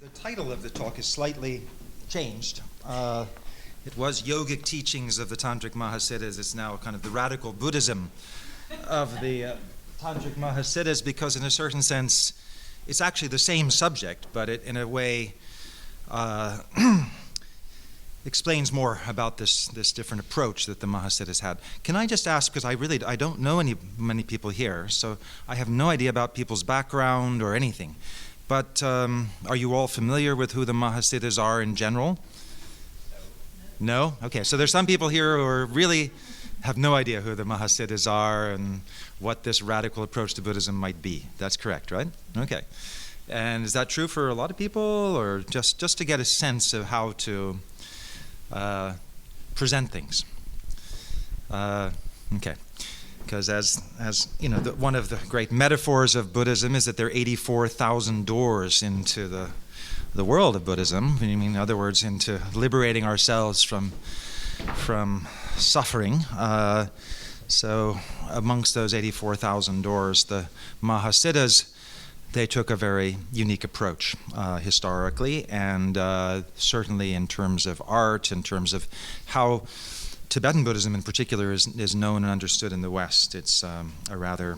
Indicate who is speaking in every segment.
Speaker 1: The title of the talk is slightly changed. It was Yogic Teachings of the Tantric Mahasiddhas. It's now kind of the radical Buddhism of the Tantric Mahasiddhas, because in a certain sense it's actually the same subject, but it in a way explains more about this different approach that the Mahasiddhas had. Can I just ask, because I don't know many people here, so I have no idea about people's background or anything, but are you all familiar with who the Mahasiddhas are in general? No? Okay, so there's some people here who really have no idea who the Mahasiddhas are and what this radical approach to Buddhism might be. That's correct, right? Okay. And is that true for a lot of people, or just to get a sense of how to present things? Okay. Because as you know, one of the great metaphors of Buddhism is that there are 84,000 doors into the world of Buddhism. I mean, in other words, into liberating ourselves from suffering. So amongst those 84,000 doors, the Mahasiddhas, they took a very unique approach historically, and certainly in terms of art, in terms of how Tibetan Buddhism in particular is known and understood in the West. It's a rather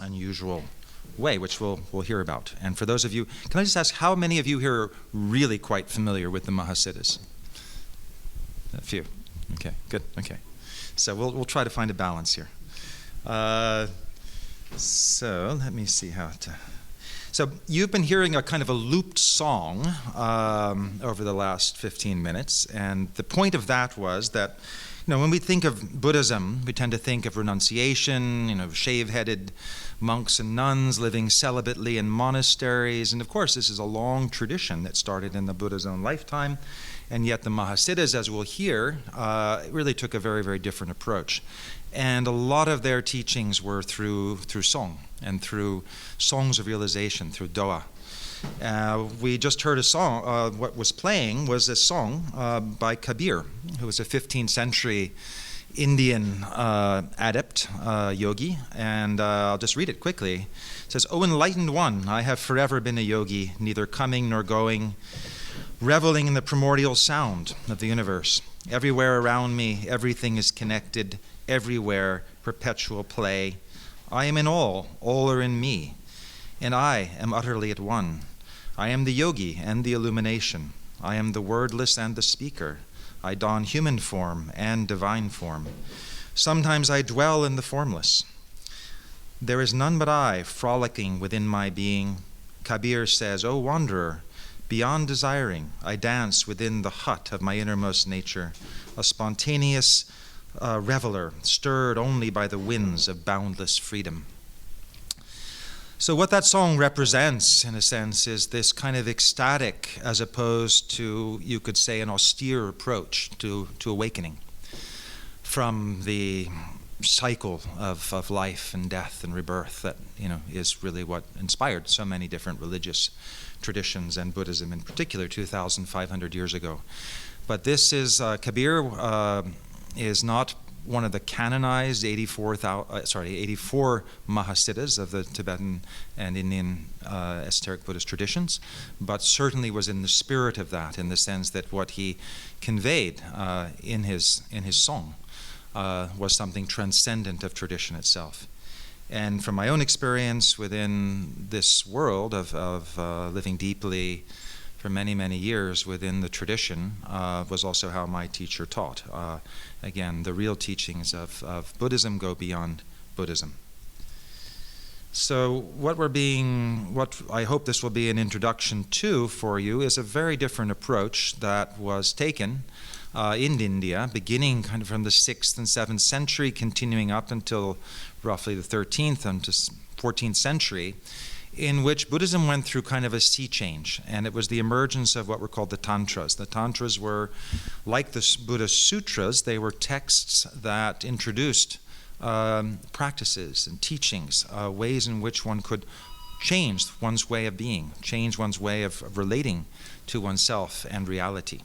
Speaker 1: unusual way, which we'll hear about. And for those of you, can I just ask, how many of you here are really quite familiar with the Mahasiddhas? A few. Okay, good. Okay. So we'll try to find a balance here. So let me see how to... So you've been hearing a kind of a looped song over the last 15 minutes, and the point of that was that, when we think of Buddhism, we tend to think of renunciation, shave-headed monks and nuns living celibately in monasteries, and of course this is a long tradition that started in the Buddha's own lifetime, and yet the Mahasiddhas, as we'll hear, really took a very, very different approach. And a lot of their teachings were through song and through songs of realization, through doa. We just heard a song. What was playing was a song by Kabir, who was a 15th century Indian adept yogi. And I'll just read it quickly. It says, "O enlightened one, I have forever been a yogi, neither coming nor going, reveling in the primordial sound of the universe. Everywhere around me, everything is connected. Everywhere, perpetual play. I am in all are in me, and I am utterly at one. I am the yogi and the illumination. I am the wordless and the speaker. I don human form and divine form. Sometimes I dwell in the formless. There is none but I, frolicking within my being." Kabir says, "O wanderer, beyond desiring, I dance within the hut of my innermost nature, a spontaneous reveler, stirred only by the winds of boundless freedom." So what that song represents, in a sense, is this kind of ecstatic, as opposed to, you could say, an austere approach to awakening from the cycle of life and death and rebirth that is really what inspired so many different religious traditions, and Buddhism in particular 2,500 years ago. But this is Kabir is not one of the canonized 84 Mahasiddhas of the Tibetan and Indian esoteric Buddhist traditions, but certainly was in the spirit of that, in the sense that what he conveyed in his song was something transcendent of tradition itself. And from my own experience within this world of living deeply for many, many years within the tradition, was also how my teacher taught. Again, the real teachings of Buddhism go beyond Buddhism. So what I hope this will be an introduction to for you is a very different approach that was taken in India, beginning kind of from the 6th and 7th century, continuing up until roughly the 13th and to 14th century, in which Buddhism went through kind of a sea change, and it was the emergence of what were called the Tantras. The Tantras were, like the Buddhist Sutras, they were texts that introduced practices and teachings, ways in which one could change one's way of being, change one's way of relating to oneself and reality.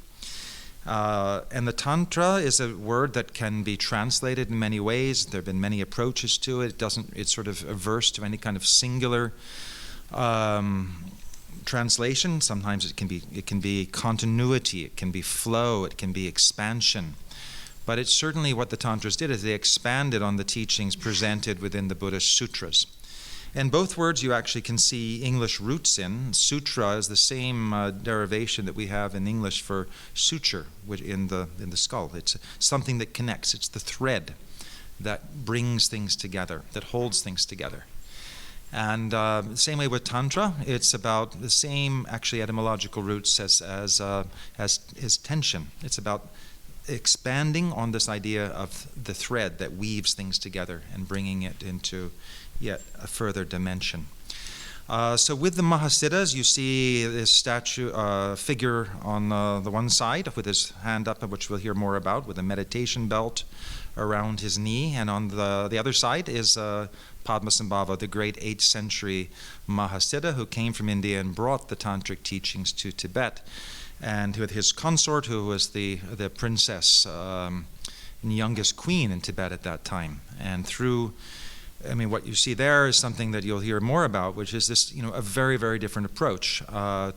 Speaker 1: And the Tantra is a word that can be translated in many ways. There have been many approaches to it. It's sort of averse to any kind of singular translation. Sometimes it can be continuity, it can be flow, it can be expansion. But it's certainly what the Tantras did, is they expanded on the teachings presented within the Buddhist sutras. And both words you actually can see English roots in. Sutra is the same derivation that we have in English for suture in the skull. It's something that connects. It's the thread that brings things together, that holds things together. And the same way with Tantra, it's about the same actually etymological roots as tension. It's about expanding on this idea of the thread that weaves things together and bringing it into yet a further dimension. So with the Mahasiddhas, you see this figure on the one side with his hand up, which we'll hear more about, with a meditation belt around his knee. And on the other side is Padmasambhava, the great 8th century Mahasiddha who came from India and brought the tantric teachings to Tibet. And with his consort, who was the princess and youngest queen in Tibet at that time. And what you see there is something that you'll hear more about, which is this, a very, very different approach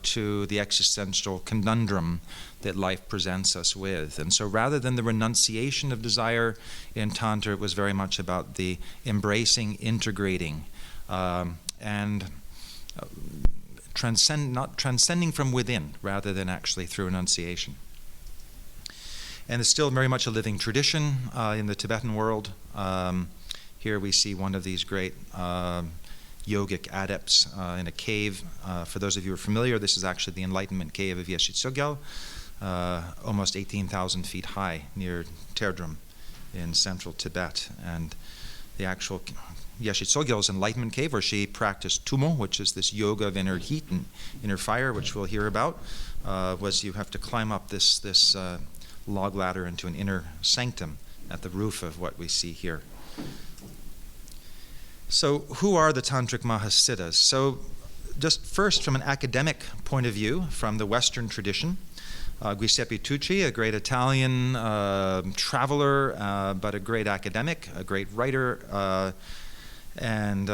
Speaker 1: to the existential conundrum that life presents us with. And so rather than the renunciation of desire in Tantra, it was very much about the embracing, integrating, and transcending from within rather than actually through enunciation. And it's still very much a living tradition in the Tibetan world. Here we see one of these great yogic adepts in a cave. For those of you who are familiar, this is actually the Enlightenment cave of Yeshitsugo, almost 18,000 feet high near Terdrum in central Tibet. And the actual Yeshitsugo's Enlightenment cave, where she practiced Tummo, which is this yoga of inner heat and inner fire, which we'll hear about, was you have to climb up this log ladder into an inner sanctum at the roof of what we see here. So who are the Tantric Mahasiddhas? So just first from an academic point of view, from the Western tradition, Giuseppe Tucci, a great Italian traveler, but a great academic, a great writer, and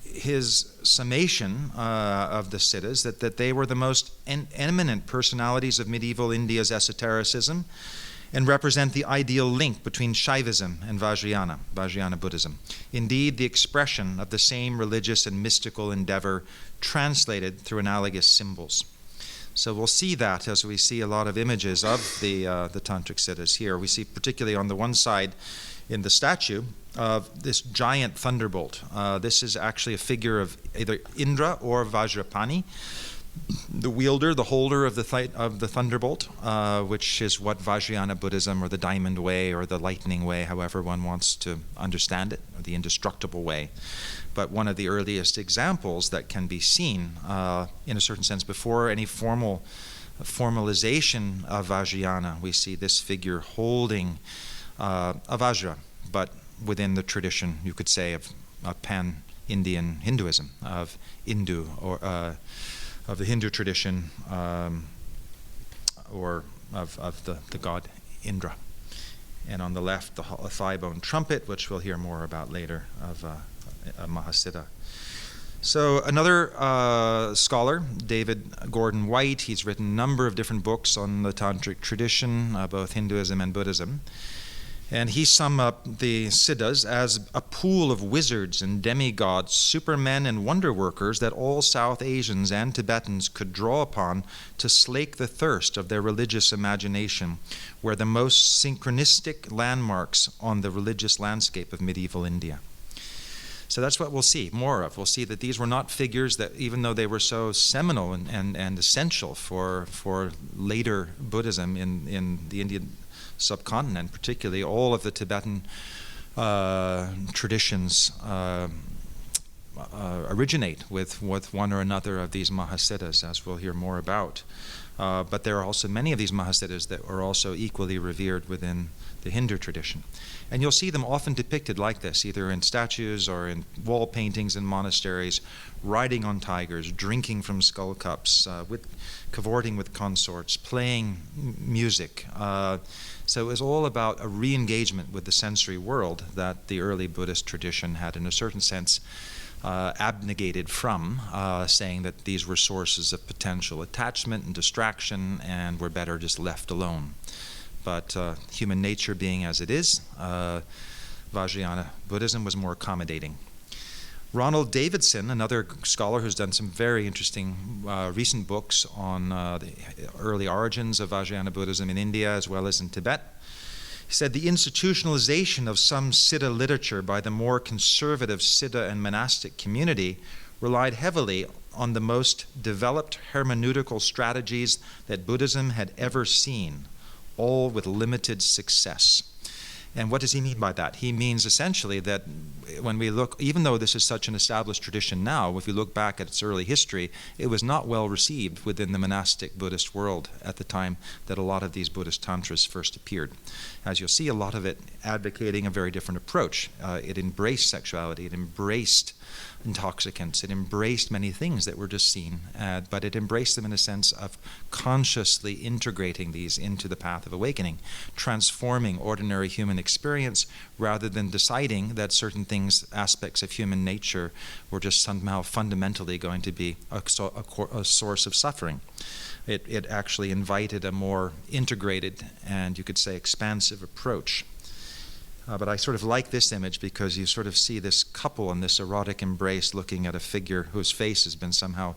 Speaker 1: his summation of the Siddhas, that they were the most eminent personalities of medieval India's esotericism and represent the ideal link between Shaivism and Vajrayana Buddhism. Indeed, the expression of the same religious and mystical endeavor translated through analogous symbols. So we'll see that as we see a lot of images of the Tantric Siddhas here. We see particularly on the one side in the statue of this giant thunderbolt. This is actually a figure of either Indra or Vajrapani, the wielder, the holder of the thunderbolt, which is what Vajrayana Buddhism, or the Diamond Way, or the Lightning Way, however one wants to understand it, or the Indestructible Way. But one of the earliest examples that can be seen, in a certain sense, before any formalization of Vajrayana, we see this figure holding a Vajra, but within the tradition, you could say, of pan-Indian Hinduism, of Hindu, or of the Hindu tradition, or of the god Indra. And on the left, a thigh-bone trumpet, which we'll hear more about later, of a Mahasiddha. So another scholar, David Gordon White, he's written a number of different books on the Tantric tradition, both Hinduism and Buddhism. And he summed up the Siddhas as a pool of wizards and demigods, supermen and wonder workers that all South Asians and Tibetans could draw upon to slake the thirst of their religious imagination, were the most synchronistic landmarks on the religious landscape of medieval India. So that's what we'll see more of. We'll see that these were not figures that, even though they were so seminal and essential for later Buddhism in the Indian subcontinent, particularly all of the Tibetan traditions originate with one or another of these Mahasiddhas, as we'll hear more about. But there are also many of these Mahasiddhas that are also equally revered within the Hindu tradition. And you'll see them often depicted like this, either in statues or in wall paintings in monasteries, riding on tigers, drinking from skull cups, cavorting with consorts, playing music. So it was all about a re-engagement with the sensory world that the early Buddhist tradition had, in a certain sense, abnegated from, saying that these were sources of potential attachment and distraction and were better just left alone. But human nature being as it is, Vajrayana Buddhism was more accommodating. Ronald Davidson, another scholar who's done some very interesting recent books on the early origins of Vajrayana Buddhism in India as well as in Tibet, he said the institutionalization of some Siddha literature by the more conservative Siddha and monastic community relied heavily on the most developed hermeneutical strategies that Buddhism had ever seen, all with limited success. And what does he mean by that? He means essentially that when we look, even though this is such an established tradition now, if we look back at its early history, it was not well received within the monastic Buddhist world at the time that a lot of these Buddhist tantras first appeared. As you'll see, a lot of it advocating a very different approach. It embraced sexuality, it embraced intoxicants, it embraced many things that were just seen, but it embraced them in a sense of consciously integrating these into the path of awakening, transforming ordinary human experience rather than deciding that certain things, aspects of human nature, were just somehow fundamentally going to be a source of suffering. It actually invited a more integrated and, you could say, expansive approach. But I sort of like this image because you sort of see this couple in this erotic embrace looking at a figure whose face has been somehow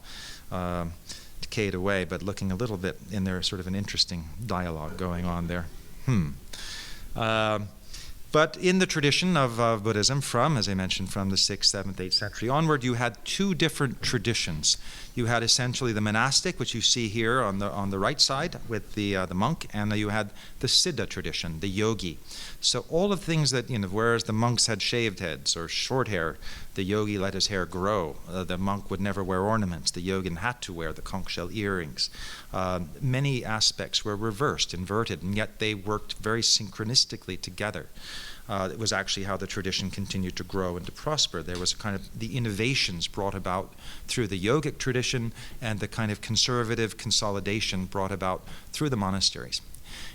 Speaker 1: decayed away, but looking a little bit in there, sort of an interesting dialogue going on there. But in the tradition of Buddhism from, as I mentioned, from the 6th, 7th, 8th century onward, you had two different traditions. You had essentially the monastic, which you see here on the right side with the monk, and you had the Siddha tradition, the yogi. So all of the things that, whereas the monks had shaved heads or short hair, the yogi let his hair grow. The monk would never wear ornaments. The yogin had to wear the conch shell earrings. Many aspects were reversed, inverted, and yet they worked very synchronistically together. It was actually how the tradition continued to grow and to prosper. There was kind of the innovations brought about through the yogic tradition and the kind of conservative consolidation brought about through the monasteries.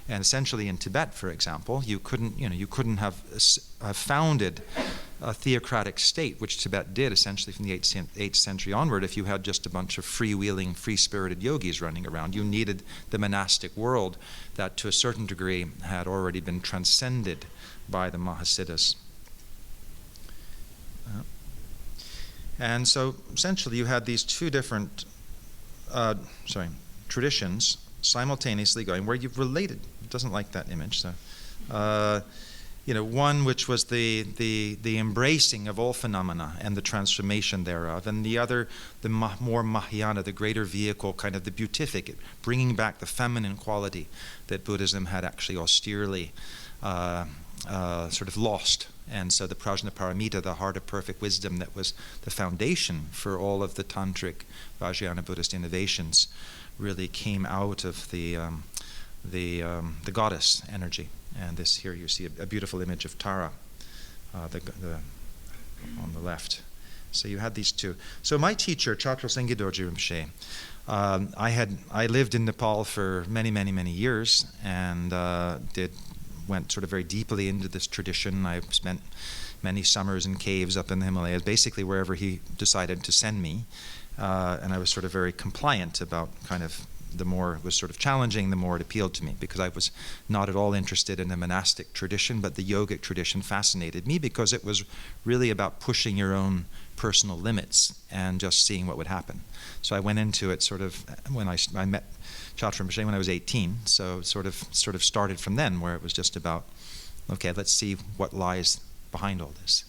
Speaker 1: And essentially in Tibet, for example, you couldn't have founded a theocratic state, which Tibet did essentially from the 8th century onward, if you had just a bunch of freewheeling, free-spirited yogis running around. You needed the monastic world that to a certain degree had already been transcended by the Mahasiddhas. And so essentially you had these two different traditions simultaneously going where you've related. It doesn't like that image. So, one which was the embracing of all phenomena and the transformation thereof, and the other, the more Mahayana, the greater vehicle, kind of the beatific, bringing back the feminine quality that Buddhism had actually austerely sort of lost. And so the Prajnaparamita, the heart of perfect wisdom that was the foundation for all of the Tantric Vajrayana Buddhist innovations, really came out of the goddess energy. And this here you see a beautiful image of Tara on the left. So you had these two. So my teacher, Chatra Sengye Dorje Rinpoche, I lived in Nepal for many, many, many years and went sort of very deeply into this tradition. I spent many summers in caves up in the Himalayas, basically wherever he decided to send me. And I was sort of very compliant about kind of the more it was sort of challenging, the more it appealed to me, because I was not at all interested in the monastic tradition, but the yogic tradition fascinated me because it was really about pushing your own personal limits and just seeing what would happen. So I went into it sort of when I met Chatra Rinpoche when I was 18, so sort of started from then, where it was just about, okay, let's see what lies behind all this.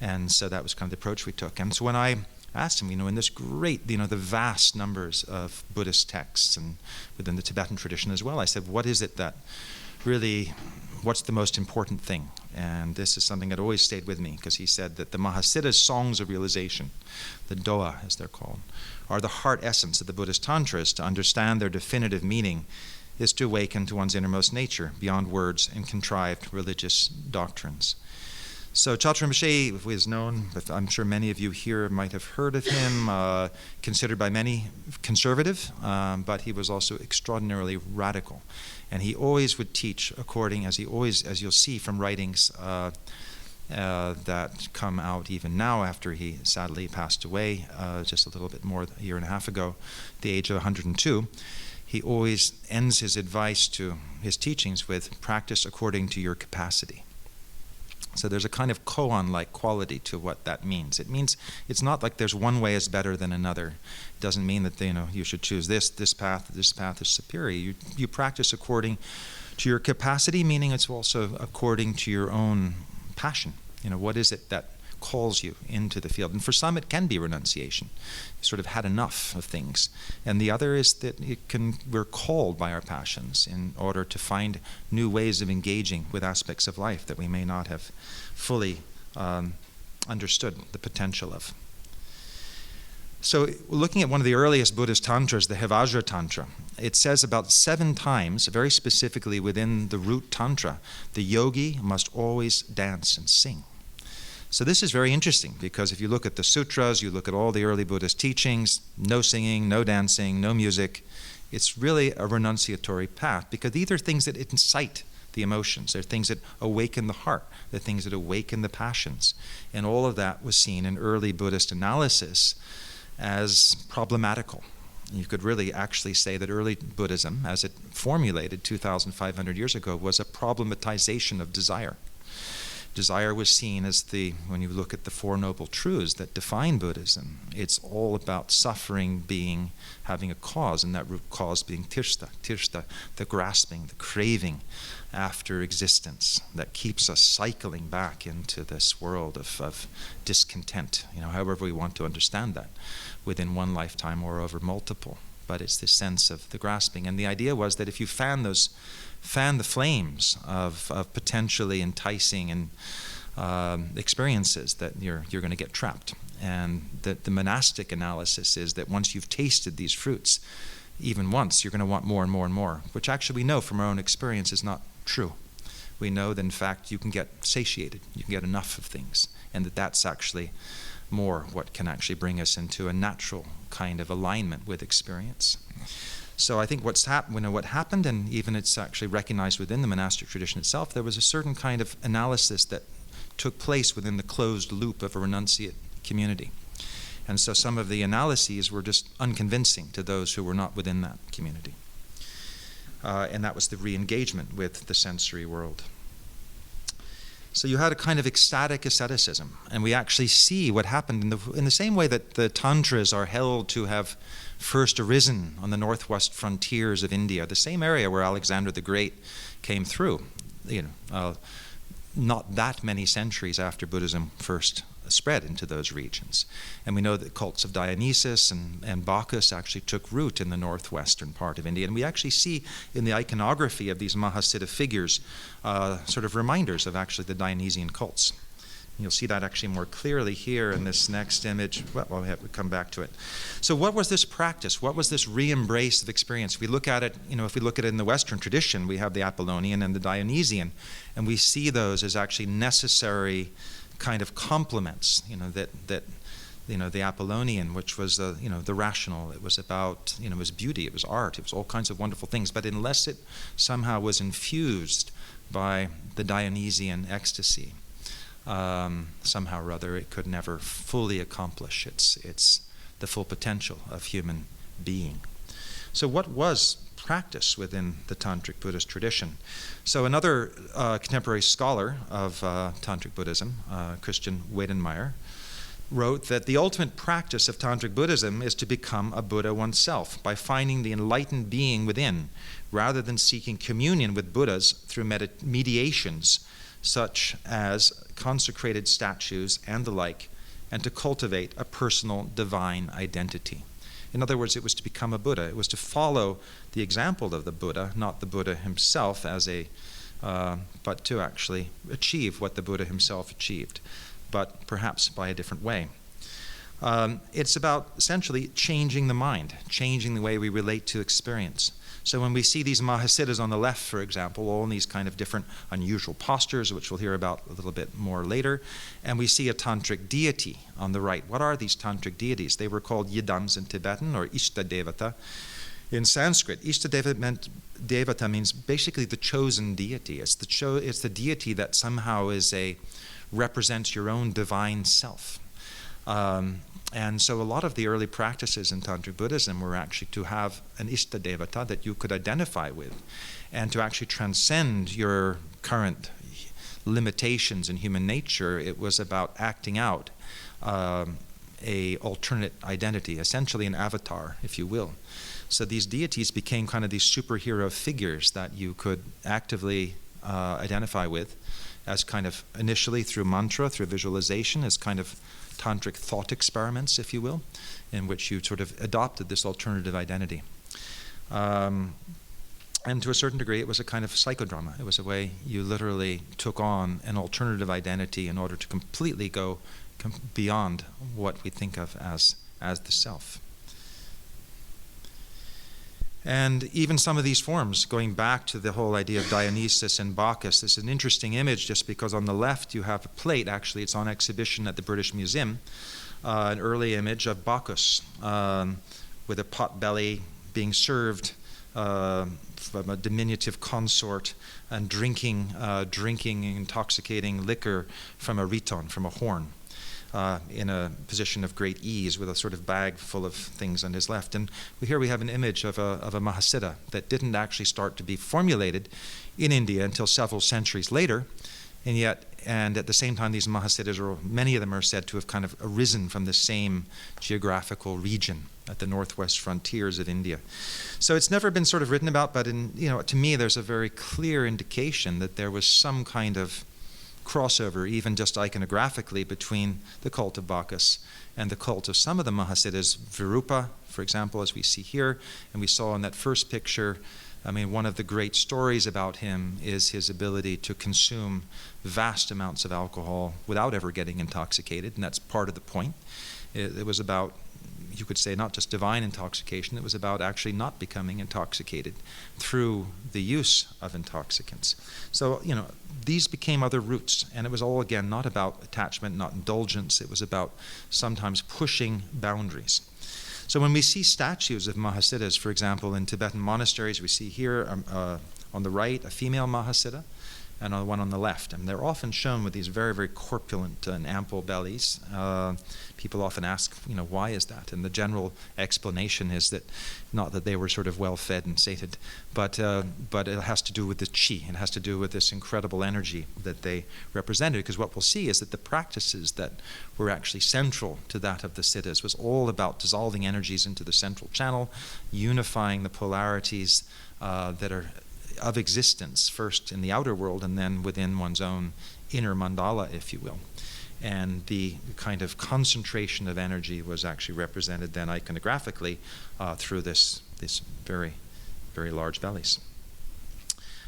Speaker 1: And so that was kind of the approach we took. And so when I asked him, in this great, the vast numbers of Buddhist texts and within the Tibetan tradition as well, I said, what is it that really, what's the most important thing? And this is something that always stayed with me, because he said that the Mahasiddhas' songs of realization, the Doha as they're called, are the heart essence of the Buddhist Tantras. To understand their definitive meaning is to awaken to one's innermost nature, beyond words and contrived religious doctrines. So Chatra Rinpoche is known, I'm sure many of you here might have heard of him, considered by many conservative, but he was also extraordinarily radical. And he always would teach according, as you'll see from writings that come out even now after he sadly passed away just a little bit more than a year and a half ago, at the age of 102. He always ends his advice to his teachings with practice according to your capacity. So there's a kind of koan-like quality to what that means. It means it's not like there's one way is better than another. It doesn't mean that you should choose this path is superior. You practice according to your capacity, meaning it's also according to your own passion. What is it that calls you into the field? And for some it can be renunciation. You sort of had enough of things. And the other is that we're called by our passions in order to find new ways of engaging with aspects of life that we may not have fully understood the potential of. So looking at one of the earliest Buddhist tantras, the Vajrayana Tantra, it says about 7 times, very specifically within the root tantra, the yogi must always dance and sing. So this is very interesting because if you look at the sutras, you look at all the early Buddhist teachings, no singing, no dancing, no music, it's really a renunciatory path because these are things that incite the emotions. They're things that awaken the heart. They're things that awaken the passions. And all of that was seen in early Buddhist analysis as problematical. You could really actually say that early Buddhism, as it formulated 2,500 years ago, was a problematization of desire. Desire was seen as when you look at the Four Noble Truths that define Buddhism, it's all about suffering having a cause, and that root cause being tirsta, the grasping, the craving after existence that keeps us cycling back into this world of discontent, however we want to understand that, within one lifetime or over multiple. But it's this sense of the grasping. And the idea was that if you fan the flames of potentially enticing and experiences, that you're going to get trapped. And the monastic analysis is that once you've tasted these fruits, even once, you're going to want more and more and more, which actually we know from our own experience is not true. We know that in fact you can get satiated, you can get enough of things, and that's actually more what can actually bring us into a natural kind of alignment with experience. So I think what happened, and even it's actually recognized within the monastic tradition itself, there was a certain kind of analysis that took place within the closed loop of a renunciate community. And so some of the analyses were just unconvincing to those who were not within that community. And that was the re-engagement with the sensory world. So you had a kind of ecstatic asceticism, and we actually see what happened in the same way that the tantras are held to have first arisen on the northwest frontiers of India, the same area where Alexander the Great came through, not that many centuries after Buddhism first spread into those regions. And we know that cults of Dionysus and Bacchus actually took root in the northwestern part of India. And we actually see in the iconography of these Mahasiddha figures sort of reminders of actually the Dionysian cults. You'll see that actually more clearly here in this next image. Well, we have to come back to it. So what was this practice? What was this re-embrace of experience? We look at it, if we look at it in the Western tradition, we have the Apollonian and the Dionysian, and we see those as actually necessary kind of complements, that the Apollonian, which was the rational, it was about, it was beauty, it was art, it was all kinds of wonderful things, but unless it somehow was infused by the Dionysian ecstasy, somehow or other it could never fully accomplish its the full potential of human being. So what was practice within the Tantric Buddhist tradition? So another contemporary scholar of Tantric Buddhism, Christian Weidenmeyer, wrote that the ultimate practice of Tantric Buddhism is to become a Buddha oneself by finding the enlightened being within, rather than seeking communion with Buddhas through mediations such as consecrated statues and the like, and to cultivate a personal divine identity. In other words, it was to become a Buddha. It was to follow the example of the Buddha, not the Buddha himself but to actually achieve what the Buddha himself achieved, but perhaps by a different way. It's about essentially changing the mind, changing the way we relate to experience. So when we see these Mahasiddhas on the left, for example, all in these kind of different unusual postures, which we'll hear about a little bit more later, and we see a Tantric deity on the right. What are these Tantric deities? They were called Yidams in Tibetan, or Ishtadevata. In Sanskrit, Devata means basically the chosen deity. It's the deity that somehow represents your own divine self. And so a lot of the early practices in Tantric Buddhism were actually to have an Devata that you could identify with, and to actually transcend your current limitations in human nature. It was about acting out a alternate identity, essentially an avatar, if you will. So these deities became kind of these superhero figures that you could actively identify with, as kind of initially through mantra, through visualization, as kind of tantric thought experiments, if you will, in which you sort of adopted this alternative identity. And to a certain degree, it was a kind of psychodrama. It was a way you literally took on an alternative identity in order to completely go beyond what we think of as the self. And even some of these forms, going back to the whole idea of Dionysus and Bacchus, this is an interesting image just because on the left you have a plate, actually it's on exhibition at the British Museum, an early image of Bacchus with a pot belly being served from a diminutive consort and drinking intoxicating liquor from a riton, from a horn. In a position of great ease with a sort of bag full of things on his left. And here we have an image of a Mahasiddha that didn't actually start to be formulated in India until several centuries later. And at the same time, these Mahasiddhas, or many of them, are said to have kind of arisen from the same geographical region at the northwest frontiers of India. So it's never been sort of written about, but to me there's a very clear indication that there was some kind of crossover, even just iconographically, between the cult of Bacchus and the cult of some of the Mahasiddhas. Virupa, for example, as we see here, and we saw in that first picture, one of the great stories about him is his ability to consume vast amounts of alcohol without ever getting intoxicated, and that's part of the point. It was about, you could say, not just divine intoxication, it was about actually not becoming intoxicated through the use of intoxicants. So, these became other roots, and it was all, again, not about attachment, not indulgence. It was about sometimes pushing boundaries. So when we see statues of Mahasiddhas, for example, in Tibetan monasteries, we see here on the right a female Mahasiddha, and one on the left. And they're often shown with these very, very corpulent and ample bellies. People often ask, why is that? And the general explanation is that not that they were sort of well-fed and sated, but it has to do with the chi. It has to do with this incredible energy that they represented. Because what we'll see is that the practices that were actually central to that of the siddhas was all about dissolving energies into the central channel, unifying the polarities that are of existence, first in the outer world and then within one's own inner mandala, if you will. And the kind of concentration of energy was actually represented then iconographically through this very, very large bellies.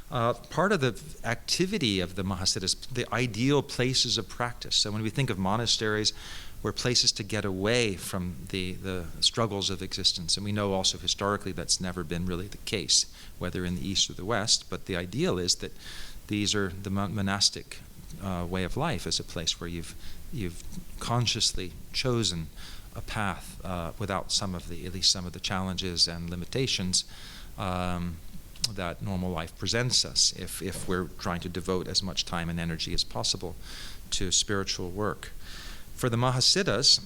Speaker 1: Part of the activity of the Mahasiddhas, the ideal places of practice. So when we think of monasteries, were places to get away from the struggles of existence. And we know also historically that's never been really the case, whether in the East or the West. But the ideal is that these are the monastic way of life as a place where you've consciously chosen a path without at least some of the challenges and limitations that normal life presents us if we're trying to devote as much time and energy as possible to spiritual work. For the Mahasiddhas,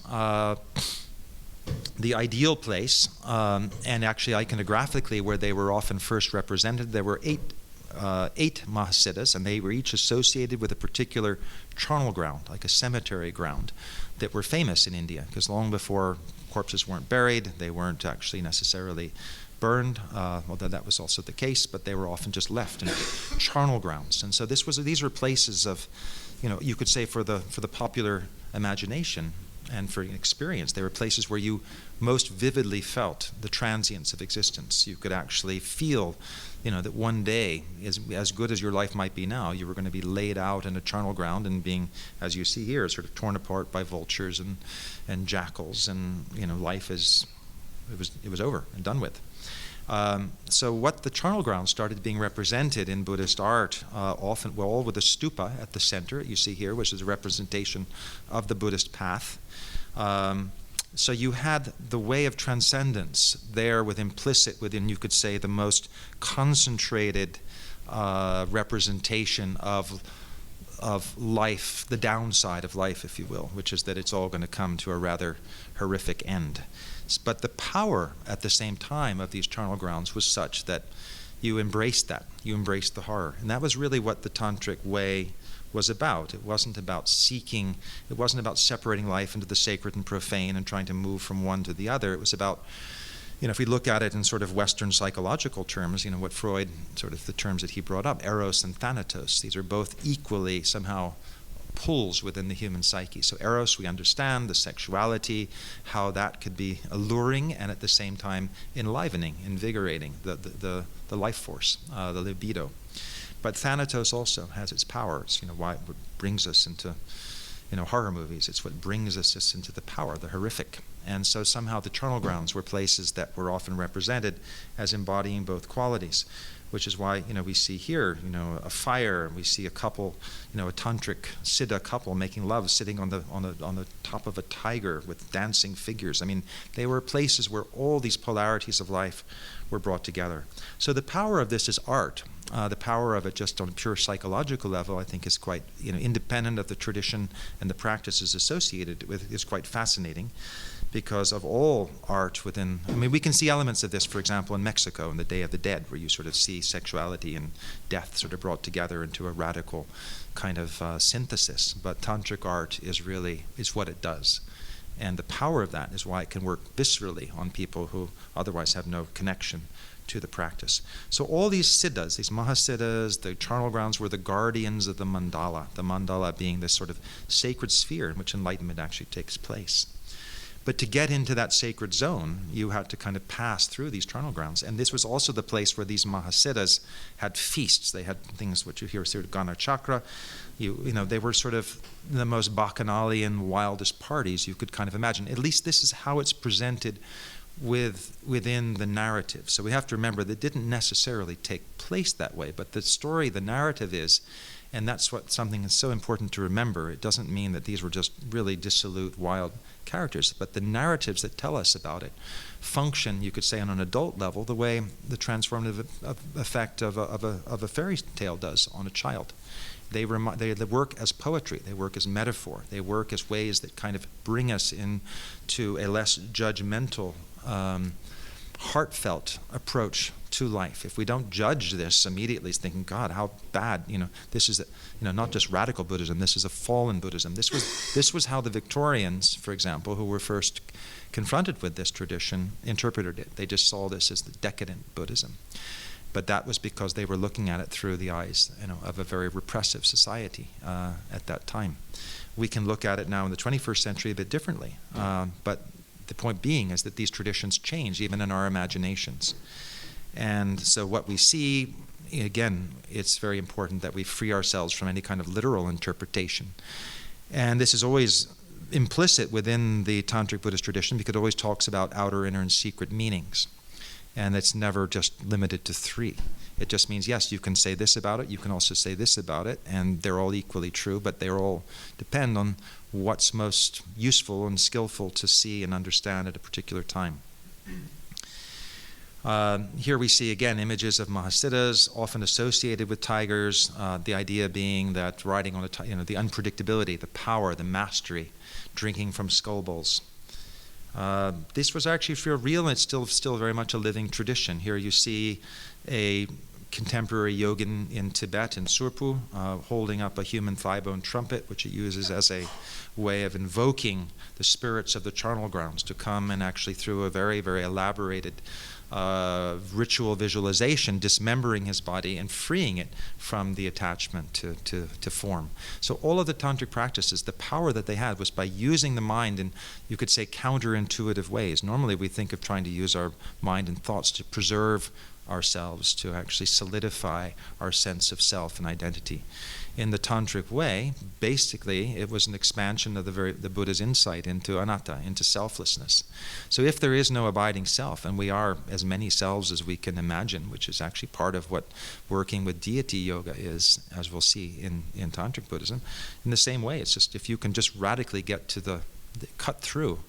Speaker 1: the ideal place, and actually iconographically where they were often first represented, there were eight Mahasiddhas, and they were each associated with a particular charnel ground, like a cemetery ground, that were famous in India, because long before corpses weren't buried, they weren't actually necessarily burned, although that was also the case, but they were often just left in charnel grounds. And so these were places of, you could say for the popular imagination and for experience, they were places where you most vividly felt the transience of existence. You could actually feel, that one day, as good as your life might be now, you were going to be laid out in a charnel ground and being, as you see here, sort of torn apart by vultures and jackals, and life it was over and done with. So what the charnel ground started being represented in Buddhist art, often, all with a stupa at the center, you see here, which is a representation of the Buddhist path. So you had the way of transcendence there with implicit within, you could say, the most concentrated representation of life, the downside of life, if you will, which is that it's all going to come to a rather horrific end. But the power at the same time of these charnel grounds was such that you embraced that. You embraced the horror. And that was really what the Tantric way was about. It wasn't about seeking, it wasn't about separating life into the sacred and profane and trying to move from one to the other. It was about, if we look at it in sort of Western psychological terms, what Freud, sort of the terms that he brought up, eros and thanatos, these are both equally somehow pulls within the human psyche. So eros, we understand the sexuality, how that could be alluring and at the same time enlivening, invigorating the life force, the libido. But thanatos also has its powers. Why it brings us into horror movies. It's what brings us just into the power, the horrific. And so somehow the charnel grounds were places that were often represented as embodying both qualities, which is why we see here a fire, and we see a couple, a tantric siddha couple making love, sitting on the top of a tiger with dancing figures. I mean, they were places where all these polarities of life were brought together. So the power of this is art. The power of it just on a pure psychological level, I think, is quite independent of the tradition and the practices associated with it, is quite fascinating. Because of all art within, we can see elements of this, for example, in Mexico, in the Day of the Dead, where you sort of see sexuality and death sort of brought together into a radical kind of synthesis. But tantric art is what it does. And the power of that is why it can work viscerally on people who otherwise have no connection to the practice. So all these siddhas, these mahasiddhas, the charnel grounds, were the guardians of the mandala being this sort of sacred sphere in which enlightenment actually takes place. But to get into that sacred zone, you had to kind of pass through these charnel grounds. And this was also the place where these mahasiddhas had feasts. They had things which you hear sort of Gana Chakra. They were sort of the most bacchanalian, wildest parties you could kind of imagine. At least this is how it's presented within the narrative. So we have to remember that it didn't necessarily take place that way. But the story, the narrative is, and that's something that's so important to remember. It doesn't mean that these were just really dissolute, wild characters, but the narratives that tell us about it function, you could say, on an adult level, the way the transformative effect of a fairy tale does on a child. They work as poetry. They work as metaphor. They work as ways that kind of bring us into a less judgmental, heartfelt approach to life. If we don't judge this immediately, thinking, God, how bad, this is, not just radical Buddhism, this is a fallen Buddhism. This was how the Victorians, for example, who were first confronted with this tradition, interpreted it. They just saw this as the decadent Buddhism. But that was because they were looking at it through the eyes, of a very repressive society at that time. We can look at it now in the 21st century a bit differently, but the point being is that these traditions change even in our imaginations. And so what we see, again, it's very important that we free ourselves from any kind of literal interpretation. And this is always implicit within the Tantric Buddhist tradition, because it always talks about outer, inner, and secret meanings. And it's never just limited to three. It just means, yes, you can say this about it, you can also say this about it, and they're all equally true, but they all depend on what's most useful and skillful to see and understand at a particular time. Here we see again images of mahasiddhas, often associated with tigers. The idea being that riding on the unpredictability, the power, the mastery, drinking from skull bowls. This was actually real, and it's still very much a living tradition. Here you see a contemporary yogin in Tibet, in Surpu, holding up a human thigh-bone trumpet, which it uses as a way of invoking the spirits of the charnel grounds to come and actually, through a very, very elaborated ritual visualization, dismembering his body and freeing it from the attachment to form. So all of the tantric practices, the power that they had was by using the mind in, you could say, counterintuitive ways. Normally we think of trying to use our mind and thoughts to preserve ourselves, to actually solidify our sense of self and identity. In the tantric way, basically, it was an expansion of the Buddha's insight into anatta, into selflessness. So if there is no abiding self, and we are as many selves as we can imagine, which is actually part of what working with deity yoga is, as we'll see in Tantric Buddhism, in the same way, it's just if you can just radically get to cut through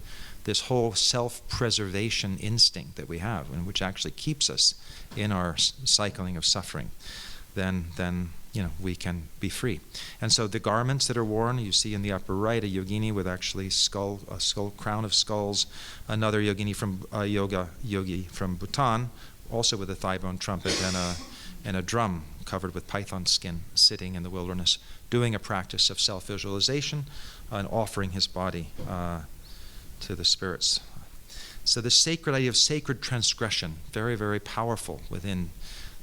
Speaker 1: this whole self-preservation instinct that we have, and which actually keeps us in our cycling of suffering, then we can be free. And so the garments that are worn, you see in the upper right, a yogini with actually a skull crown of skulls, another yogi from Bhutan, also with a thigh bone trumpet and a drum covered with python skin, sitting in the wilderness, doing a practice of self-visualization and offering his body to the spirits. So the sacred idea of sacred transgression, very, very powerful within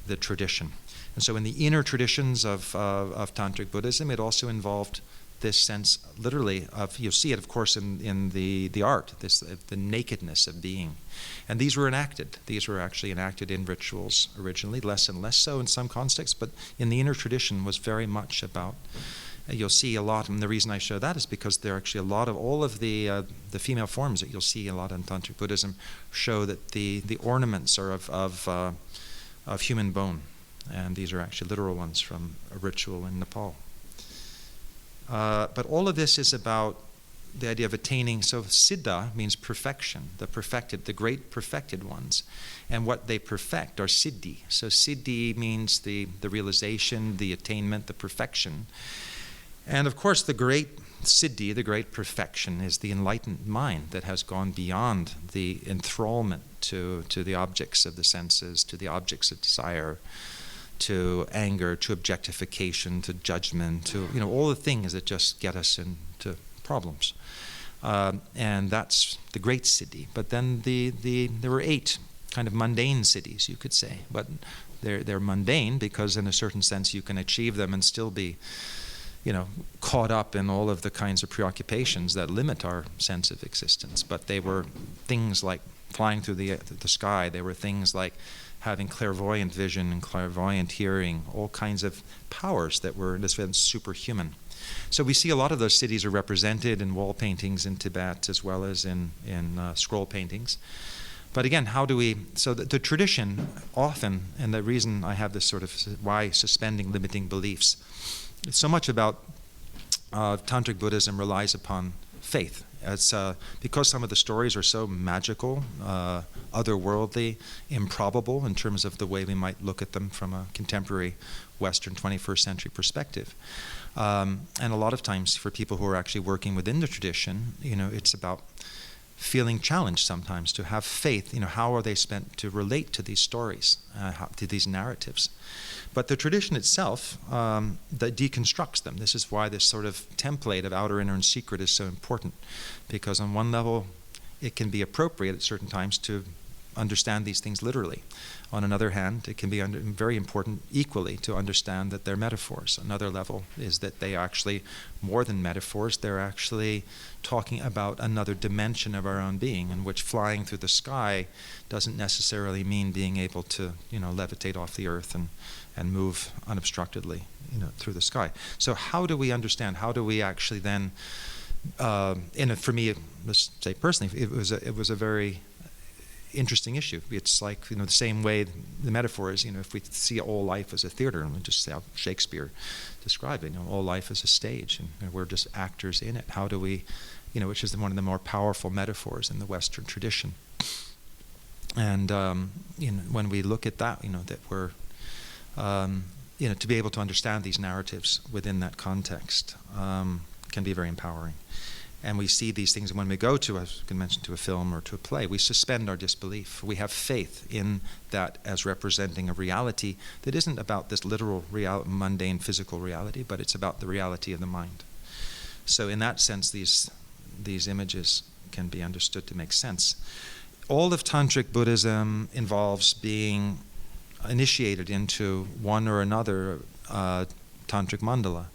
Speaker 1: the tradition. And so in the inner traditions of Tantric Buddhism, it also involved this sense, literally, of, you'll see it, of course, in the art, the nakedness of being. And these were enacted. These were actually enacted in rituals originally, less and less so in some contexts, but in the inner tradition was very much about, you'll see a lot, and the reason I show that is because there are actually a lot of, all of the female forms that you'll see a lot in Tantric Buddhism show that the ornaments are of human bone. And these are actually literal ones from a ritual in Nepal. But all of this is about the idea of attaining. So siddha means perfection, the perfected, the great perfected ones. And what they perfect are siddhi. So siddhi means the realization, the attainment, the perfection. And of course the great siddhi, the great perfection, is the enlightened mind that has gone beyond the enthrallment to the objects of the senses, to the objects of desire, to anger, to objectification, to judgment, to all the things that just get us into problems. And that's the great siddhi. But then there were 8 kind of mundane siddhis, you could say. But they're mundane because in a certain sense you can achieve them and still be caught up in all of the kinds of preoccupations that limit our sense of existence. But they were things like flying through the sky. They were things like having clairvoyant vision and clairvoyant hearing, all kinds of powers that were, in this sense, superhuman. So we see a lot of those cities are represented in wall paintings in Tibet as well as in scroll paintings. But again, how do we, so the tradition often, and the reason I have this sort of why suspending limiting beliefs, it's so much about Tantric Buddhism relies upon faith. It's because some of the stories are so magical, otherworldly, improbable in terms of the way we might look at them from a contemporary Western 21st century perspective. And a lot of times for people who are actually working within the tradition, it's about feeling challenged sometimes to have faith. How are they spent to relate to these stories, to these narratives? But the tradition itself that deconstructs them. This is why this sort of template of outer, inner, and secret is so important. Because on one level, it can be appropriate at certain times to understand these things literally. On another hand, it can be very important equally to understand that they're metaphors. Another level is that they are actually more than metaphors. They're actually talking about another dimension of our own being, in which flying through the sky doesn't necessarily mean being able to, levitate off the earth and move unobstructedly, through the sky. So how do we understand? How do we actually then, for me, let's say personally, it was a very interesting issue. It's like, the same way the metaphor is, if we see all life as a theater, and we just say how Shakespeare described it, all life as a stage, and we're just actors in it. How do we, which is one of the more powerful metaphors in the Western tradition. And, when we look at that, that we're, to be able to understand these narratives within that context can be very empowering. And we see these things, and when we go to, as I can mention, to a film or to a play, we suspend our disbelief. We have faith in that as representing a reality that isn't about this literal, mundane, physical reality, but it's about the reality of the mind. So in that sense, these images can be understood to make sense. All of Tantric Buddhism involves being initiated into one or another Tantric Mandala.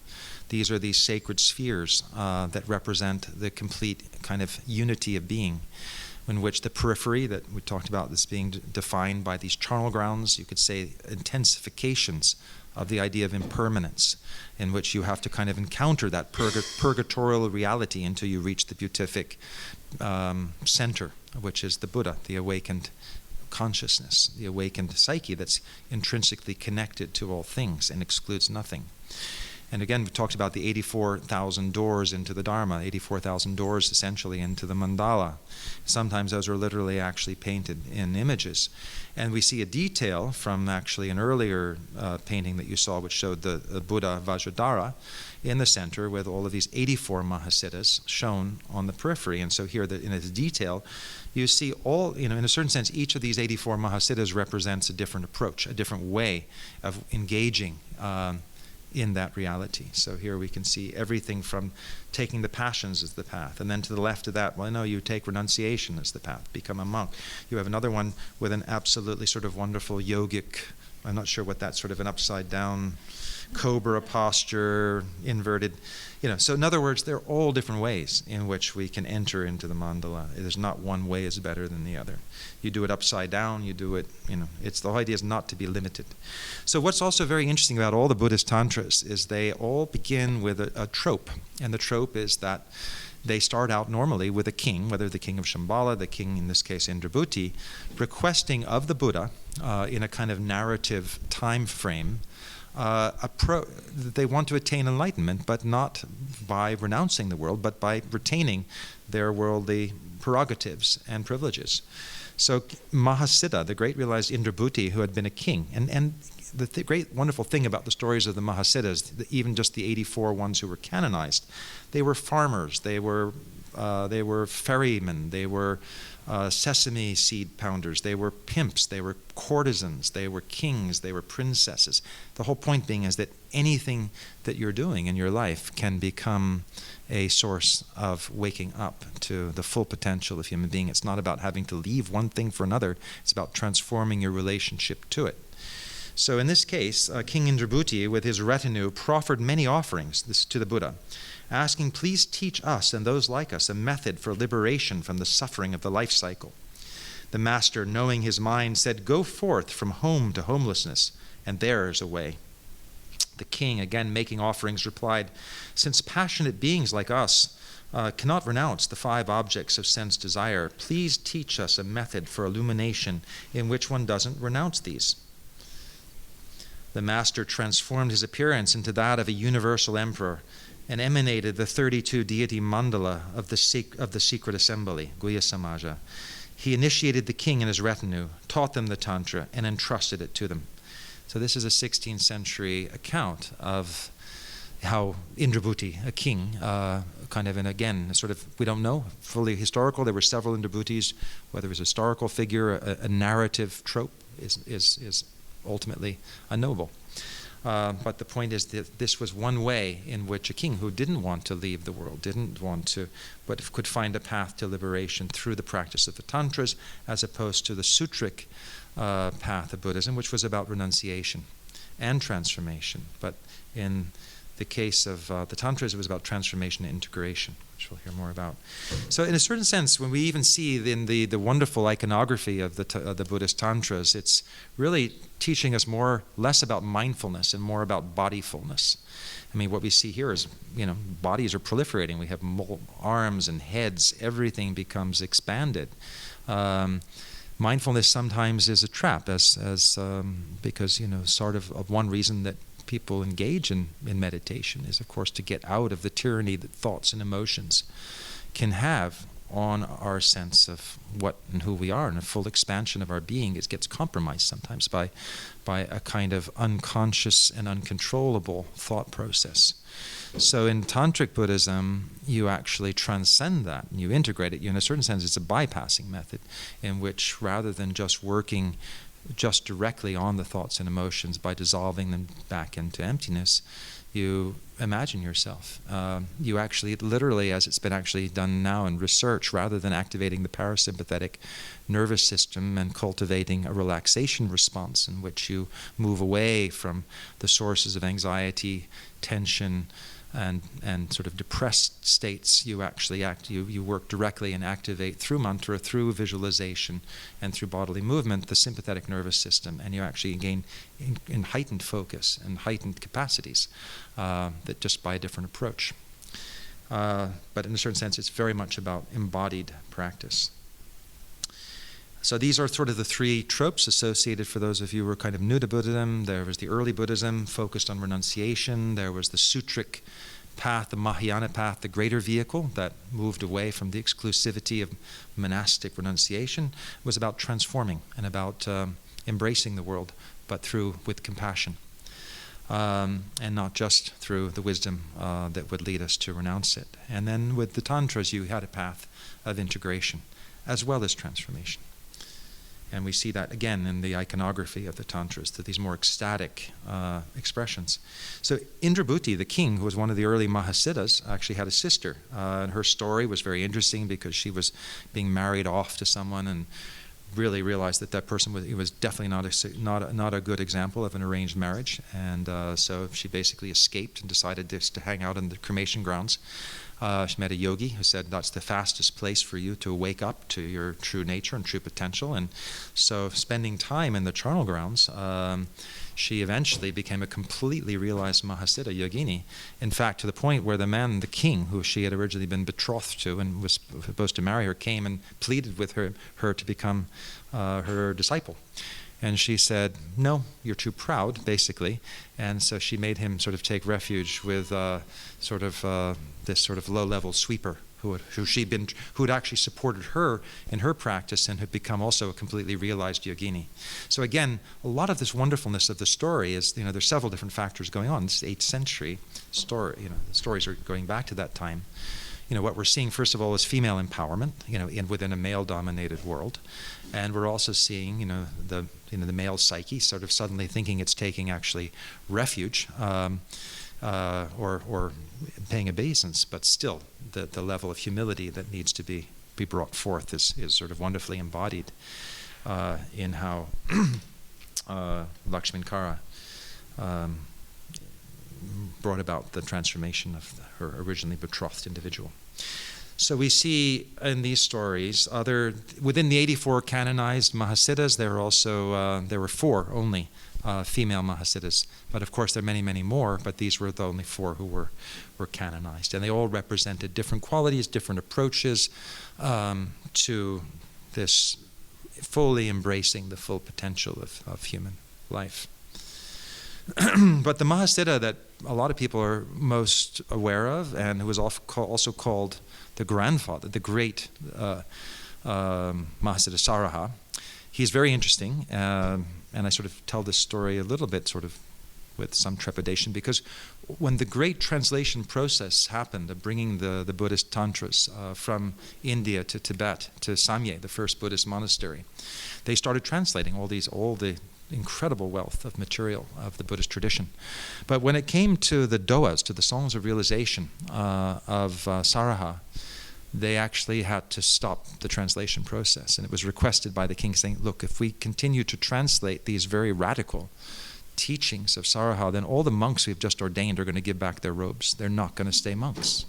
Speaker 1: These are these sacred spheres that represent the complete kind of unity of being, in which the periphery that we talked about, this being defined by these charnel grounds, you could say intensifications of the idea of impermanence, in which you have to kind of encounter that purgatorial reality until you reach the beatific center, which is the Buddha, the awakened consciousness, the awakened psyche that's intrinsically connected to all things and excludes nothing. And again, we talked about the 84,000 doors into the Dharma, 84,000 doors essentially into the mandala. Sometimes those are literally actually painted in images. And we see a detail from actually an earlier painting that you saw, which showed the Buddha Vajradhara in the center with all of these 84 Mahasiddhas shown on the periphery. And so here in its detail, you see all, in a certain sense, each of these 84 Mahasiddhas represents a different approach, a different way of engaging in that reality. So here we can see everything from taking the passions as the path, and then to the left of that, well, no, you take renunciation as the path, become a monk. You have another one with an absolutely sort of wonderful yogic, I'm not sure what that sort of an upside down cobra posture, inverted, so in other words, there are all different ways in which we can enter into the mandala. There's not one way is better than the other. You do it upside down, you do it, it's the whole idea is not to be limited. So what's also very interesting about all the Buddhist tantras is they all begin with a trope, and the trope is that they start out normally with a king, whether the king of Shambhala, the king in this case Indra Bhuti, requesting of the Buddha in a kind of narrative time frame they want to attain enlightenment, but not by renouncing the world, but by retaining their worldly prerogatives and privileges. So Mahasiddha, the great realized Indra Bhuti, who had been a king, and the great wonderful thing about the stories of the Mahasiddhas, even just the 84 ones who were canonized, they were farmers, they were ferrymen, they were sesame seed pounders, they were pimps, they were courtesans, they were kings, they were princesses. The whole point being is that anything that you're doing in your life can become a source of waking up to the full potential of human being. It's not about having to leave one thing for another, it's about transforming your relationship to it. So in this case, King Indra Bhuti with his retinue proffered many offerings to the Buddha, asking, please teach us and those like us a method for liberation from the suffering of the life cycle. The master, knowing his mind, said, go forth from home to homelessness, and there is a way. The king, again making offerings, replied, since passionate beings like us cannot renounce the 5 objects of sense desire, please teach us a method for illumination in which one doesn't renounce these. The master transformed his appearance into that of a universal emperor and emanated the 32 deity mandala of the secret assembly, Guhya Samaja. He initiated the king and his retinue, taught them the Tantra, and entrusted it to them. So this is a 16th century account of how Indra Bhuti, a king, kind of, and again, sort of, we don't know, fully historical. There were several Indra Bhutis, whether it was a historical figure, a narrative trope is ultimately unknowable. But the point is that this was one way in which a king who didn't want to leave the world, but could find a path to liberation through the practice of the tantras, as opposed to the sutric path of Buddhism, which was about renunciation and transformation. But in the case of the tantras, it was about transformation and integration, which we'll hear more about. So in a certain sense, when we even see in the wonderful iconography of the Buddhist tantras, it's really teaching us less about mindfulness and more about bodyfulness. I mean, what we see here is, bodies are proliferating. We have arms and heads. Everything becomes expanded. Mindfulness sometimes is a trap, because sort of one reason that people engage in meditation is, of course, to get out of the tyranny that thoughts and emotions can have on our sense of what and who we are, and a full expansion of our being. It gets compromised sometimes by a kind of unconscious and uncontrollable thought process. So in Tantric Buddhism, you actually transcend that and you integrate it. In a certain sense, it's a bypassing method in which, rather than just working just directly on the thoughts and emotions by dissolving them back into emptiness, you imagine yourself. You actually, literally, as it's been actually done now in research, rather than activating the parasympathetic nervous system and cultivating a relaxation response in which you move away from the sources of anxiety, tension, and sort of depressed states, you actually you work directly and activate through mantra, through visualization, and through bodily movement, the sympathetic nervous system, and you actually gain in heightened focus and heightened capacities that just by a different approach. But in a certain sense, it's very much about embodied practice. So these are sort of the three tropes associated for those of you who are kind of new to Buddhism. There was the early Buddhism focused on renunciation. There was the Sutric path, the Mahayana path, the greater vehicle that moved away from the exclusivity of monastic renunciation. It was about transforming and about embracing the world, but with compassion. And not just through the wisdom that would lead us to renounce it. And then with the Tantras, you had a path of integration as well as transformation. And we see that again in the iconography of the Tantras, that these more ecstatic expressions. So Indra Bhuti, the king, who was one of the early Mahasiddhas, actually had a sister. And her story was very interesting because she was being married off to someone and really realized that person was definitely not a good example of an arranged marriage. And so she basically escaped and decided just to hang out in the cremation grounds. She met a yogi who said that's the fastest place for you to wake up to your true nature and true potential. And so spending time in the charnel grounds, she eventually became a completely realized Mahasiddha yogini. In fact, to the point where the king, who she had originally been betrothed to and was supposed to marry her, came and pleaded with her to become her disciple. And she said, no, you're too proud, basically. And so she made him sort of take refuge with this sort of low-level sweeper who had actually supported her in her practice and had become also a completely realized yogini. So again, a lot of this wonderfulness of the story is, there's several different factors going on. This 8th century story, the stories are going back to that time. What we're seeing, first of all, is female empowerment, within a male-dominated world. And we're also seeing, the male psyche sort of suddenly thinking it's taking actually refuge or paying obeisance, but still the level of humility that needs to be brought forth is sort of wonderfully embodied in how Lakshmankara brought about the transformation of her originally betrothed individual. So we see in these stories, within the 84 canonized Mahasiddhas, there were 4 only female Mahasiddhas. But of course there are many, many more, but these were the only 4 who were canonized. And they all represented different qualities, different approaches to this fully embracing the full potential of human life. But the Mahasiddha that a lot of people are most aware of, and who was also called the grandfather, the great Mahasiddha Saraha, he's very interesting, and I sort of tell this story a little bit sort of with some trepidation, because when the great translation process happened of bringing the Buddhist Tantras from India to Tibet to Samye, the first Buddhist monastery, they started translating all the incredible wealth of material of the Buddhist tradition. But when it came to the dohas, to the songs of realization of Saraha, they actually had to stop the translation process. And it was requested by the king saying, look, if we continue to translate these very radical teachings of Saraha, then all the monks we've just ordained are going to give back their robes. They're not going to stay monks.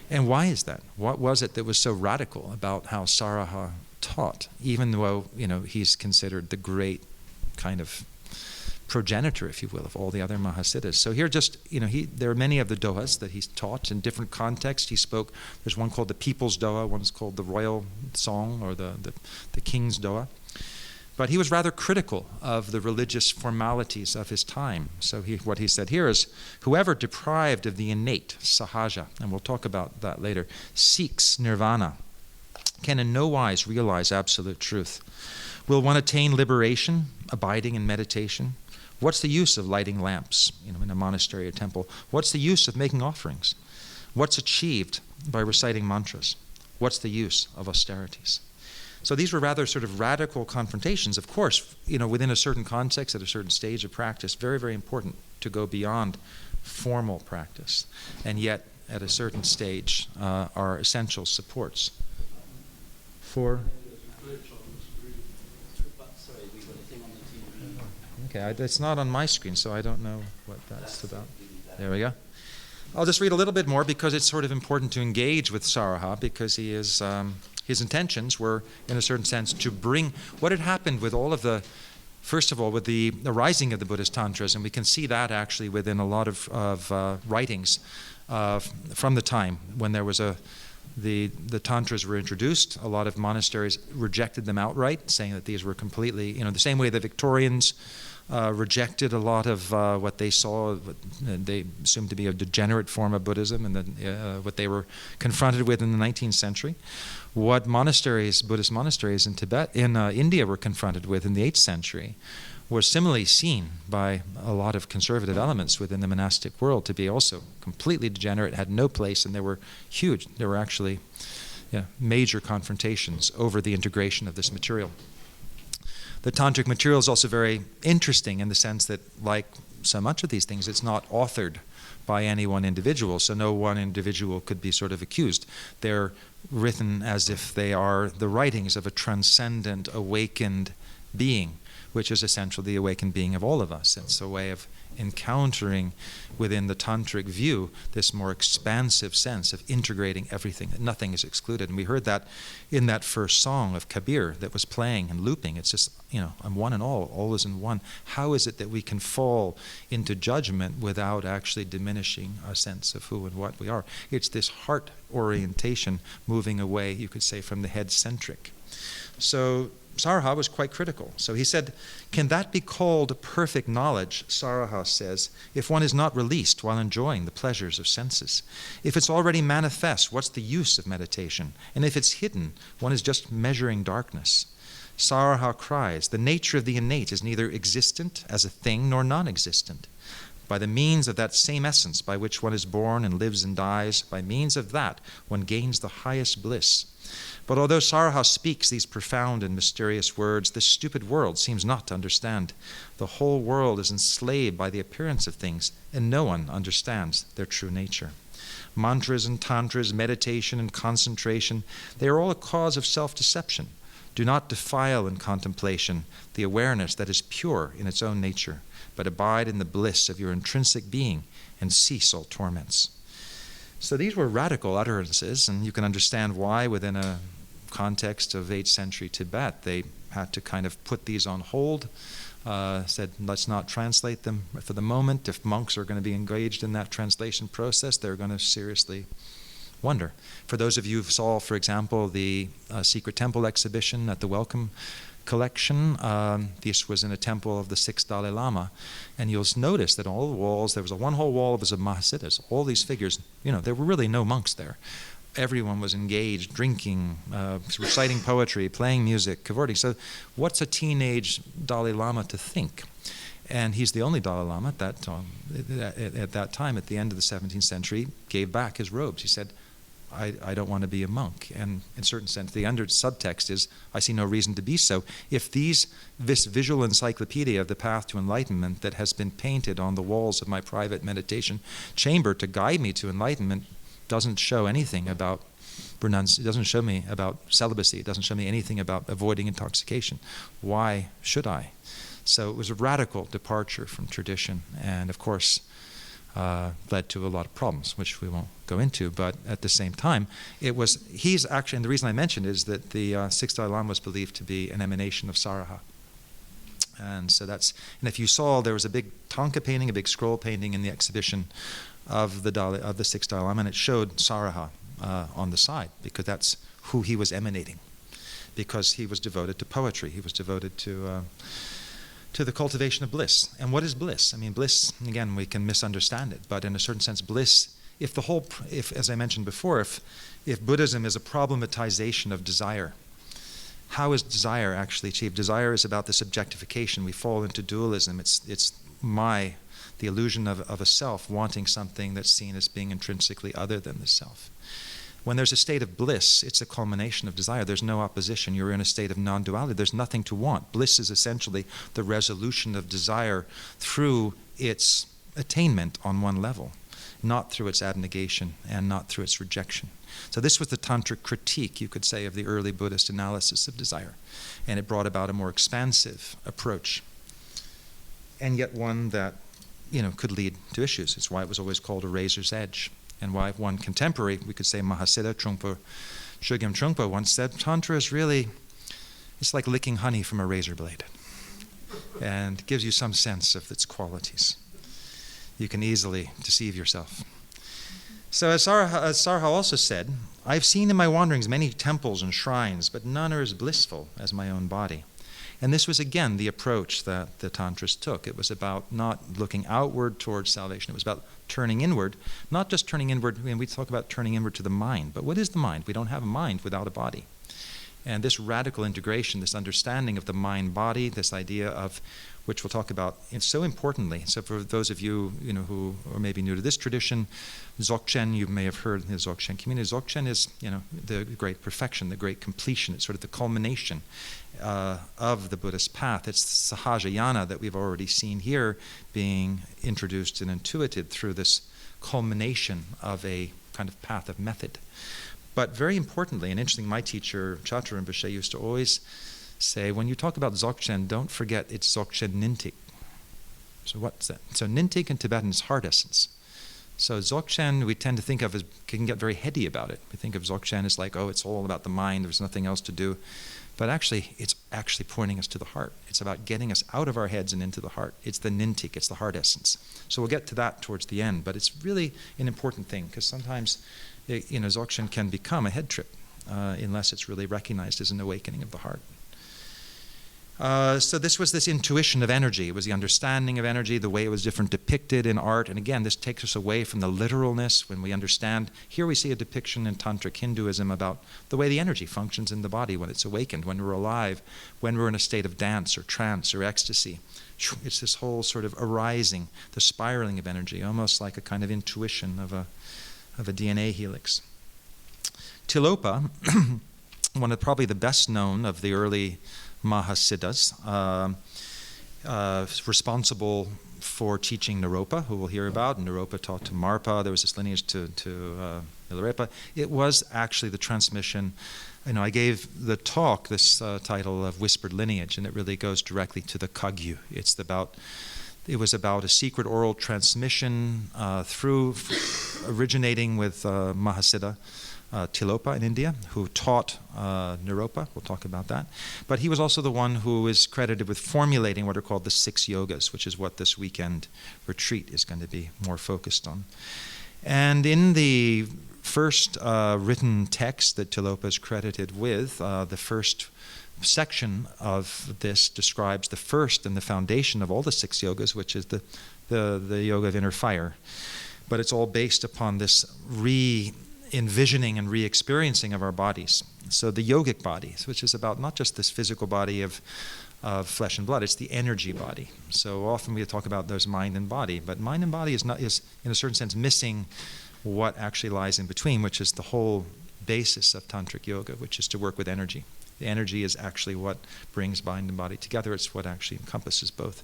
Speaker 1: And why is that? What was it that was so radical about how Saraha taught, even though, he's considered the great kind of progenitor, if you will, of all the other Mahasiddhas. So here there are many of the dohas that he's taught in different contexts. He spoke, there's one called the People's Doha, one is called the Royal Song, or the King's Doha. But he was rather critical of the religious formalities of his time. So what he said here is, whoever deprived of the innate, sahaja, and we'll talk about that later, seeks nirvana, can in no wise realize absolute truth. Will one attain liberation, abiding in meditation? What's the use of lighting lamps, in a monastery or temple? What's the use of making offerings? What's achieved by reciting mantras? What's the use of austerities? So these were rather sort of radical confrontations. Of course, within a certain context, at a certain stage of practice, very, very important to go beyond formal practice. And yet, at a certain stage, are essential supports for... Okay, it's not on my screen, so I don't know what that's about. There we go. I'll just read a little bit more because it's sort of important to engage with Saraha, because his intentions were, in a certain sense, to bring what had happened with all of the, first of all, with the rising of the Buddhist Tantras, and we can see that actually within a lot of writings from the time when there was the tantras were introduced, a lot of monasteries rejected them outright, saying that these were completely, the same way the Victorians rejected a lot of what they saw, what they assumed to be a degenerate form of Buddhism, and then what they were confronted with in the 19th century. What monasteries, Buddhist monasteries in Tibet, in India, were confronted with in the 8th century was similarly seen by a lot of conservative elements within the monastic world to be also completely degenerate, had no place, and there were actually major confrontations over the integration of this material. The tantric material is also very interesting in the sense that, like so much of these things, it's not authored by any one individual, so no one individual could be sort of accused. They're written as if they are the writings of a transcendent, awakened being, which is essentially the awakened being of all of us. It's a way of encountering within the tantric view this more expansive sense of integrating everything, that nothing is excluded. And we heard that in that first song of Kabir that was playing and looping. It's just, I'm one and all is in one. How is it that we can fall into judgment without actually diminishing our sense of who and what we are? It's this heart orientation moving away, you could say, from the head-centric. So Saraha was quite critical. So he said, can that be called perfect knowledge, Saraha says, if one is not released while enjoying the pleasures of senses? If it's already manifest, what's the use of meditation? And if it's hidden, one is just measuring darkness. Saraha cries, the nature of the innate is neither existent as a thing nor non-existent. By the means of that same essence by which one is born and lives and dies, by means of that, one gains the highest bliss. But although Saraha speaks these profound and mysterious words, this stupid world seems not to understand. The whole world is enslaved by the appearance of things, and no one understands their true nature. Mantras and tantras, meditation and concentration, they are all a cause of self-deception. Do not defile in contemplation the awareness that is pure in its own nature, but abide in the bliss of your intrinsic being and cease all torments. So these were radical utterances, and you can understand why within a context of 8th century Tibet they had to kind of put these on hold, said let's not translate them for the moment. If monks are going to be engaged in that translation process, they're going to seriously wonder. For those of you who saw, for example, the Secret Temple exhibition at the Welcome Collection, this was in a temple of the 6th Dalai Lama, and you'll notice that all the walls, there was one whole wall of Mahasiddhas, all these figures, there were really no monks there. Everyone was engaged, drinking, reciting poetry, playing music, cavorting. So what's a teenage Dalai Lama to think? And he's the only Dalai Lama at that time, at the end of the 17th century, gave back his robes. He said, I don't want to be a monk. And in a certain sense, the under subtext is, I see no reason to be so. If this visual encyclopedia of the path to enlightenment that has been painted on the walls of my private meditation chamber to guide me to enlightenment doesn't show anything about renunciation, it doesn't show me about celibacy, it doesn't show me anything about avoiding intoxication, why should I? So it was a radical departure from tradition, and of course led to a lot of problems, which we won't go into. But at the same time, he's actually, and the reason I mentioned is that the 6th Dalai Lama was believed to be an emanation of Saraha. And so and if you saw, there was a big Thangka painting, a big scroll painting in the exhibition of the 6th Dalai Lama, and it showed Saraha on the side, because that's who he was emanating, because he was devoted to poetry, he was devoted to the cultivation of bliss. And what is bliss? I mean, bliss, again, we can misunderstand it, but in a certain sense, bliss, if as I mentioned before, if Buddhism is a problematization of desire, how is desire actually achieved? Desire is about this objectification. We fall into dualism. It's the illusion of a self wanting something that's seen as being intrinsically other than the self. When there's a state of bliss, it's a culmination of desire. There's no opposition. You're in a state of non-duality. There's nothing to want. Bliss is essentially the resolution of desire through its attainment on one level, not through its abnegation and not through its rejection. So this was the tantric critique, you could say, of the early Buddhist analysis of desire. And it brought about a more expansive approach, and yet one that could lead to issues. It's why it was always called a razor's edge. And why one contemporary, we could say Mahasiddha Trungpa, Chogyam Trungpa once said, Tantra is really, it's like licking honey from a razor blade. And gives you some sense of its qualities. You can easily deceive yourself. So as Saraha also said, I've seen in my wanderings many temples and shrines, but none are as blissful as my own body. And this was, again, the approach that the Tantrists took. It was about not looking outward towards salvation. It was about turning inward, not just turning inward. I mean, we talk about turning inward to the mind. But what is the mind? We don't have a mind without a body. And this radical integration, this understanding of the mind-body, this idea of, which we'll talk about so importantly. So for those of you, who are maybe new to this tradition, Dzogchen, you may have heard in the Dzogchen community. Dzogchen is, the great perfection, the great completion. It's sort of the culmination of the Buddhist path. It's Sahajayana that we've already seen here being introduced and intuited through this culmination of a kind of path of method. But very importantly, and interesting, my teacher, Chatra Rinpoche, used to always say, when you talk about Dzogchen, don't forget it's Dzogchen Nintik. So what's that? So Nintik in Tibetan is heart essence. So Dzogchen we tend to think of as, can get very heady about it. We think of Dzogchen as like, oh, it's all about the mind, there's nothing else to do. But actually, it's actually pointing us to the heart. It's about getting us out of our heads and into the heart. It's the Nintik, it's the heart essence. So we'll get to that towards the end, but it's really an important thing, because sometimes Dzogchen can become a head trip unless it's really recognized as an awakening of the heart. So this was this intuition of energy. It was the understanding of energy, the way it was different depicted in art. And again, this takes us away from the literalness when we understand. Here we see a depiction in Tantric Hinduism about the way the energy functions in the body when it's awakened, when we're alive, when we're in a state of dance or trance or ecstasy. It's this whole sort of arising, the spiraling of energy, almost like a kind of intuition of a DNA helix. Tilopa, one of probably the best known of the early Mahasiddhas, responsible for teaching Naropa, who we'll hear about. Naropa taught to Marpa. There was this lineage to Milarepa. It was actually the transmission. I gave the talk this title of Whispered Lineage, and it really goes directly to the Kagyu. It was about a secret oral transmission originating with Mahasiddha Tilopa in India, who taught Naropa. We'll talk about that. But he was also the one who is credited with formulating what are called the 6 yogas, which is what this weekend retreat is going to be more focused on. And in the first written text that Tilopa is credited with, the first section of this describes the first and the foundation of all the 6 yogas, which is the yoga of inner fire. But it's all based upon this envisioning and re-experiencing of our bodies. So the yogic body, which is about not just this physical body of flesh and blood, it's the energy body. So often we talk about there's mind and body, but mind and body is in a certain sense missing what actually lies in between, which is the whole basis of Tantric Yoga, which is to work with energy. The energy is actually what brings mind and body together. It's what actually encompasses both.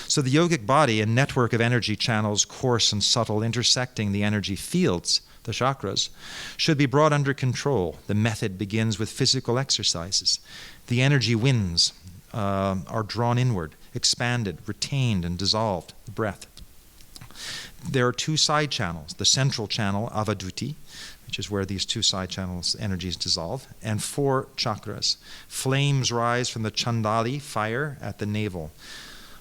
Speaker 1: So the yogic body, a network of energy channels, coarse and subtle, intersecting the energy fields, the chakras, should be brought under control. The method begins with physical exercises. The energy winds are drawn inward, expanded, retained, and dissolved, the breath. There are 2 side channels, the central channel, Avaduti, which is where these 2 side channels energies dissolve, and 4 chakras. Flames rise from the Chandali, fire, at the navel.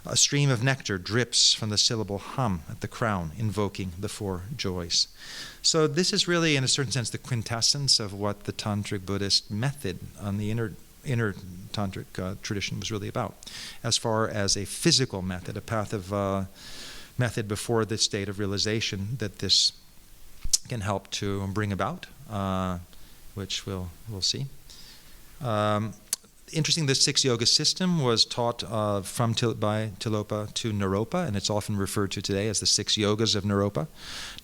Speaker 1: A stream of nectar drips from the syllable hum at the crown, invoking the 4 joys. So this is really, in a certain sense, the quintessence of what the Tantric Buddhist method on the inner Tantric tradition was really about, as far as a physical method, a path of method before the state of realization that this can help to bring about, which we'll see. Interesting, this 6 yoga system was taught by Tilopa to Naropa, and it's often referred to today as the 6 yogas of Naropa.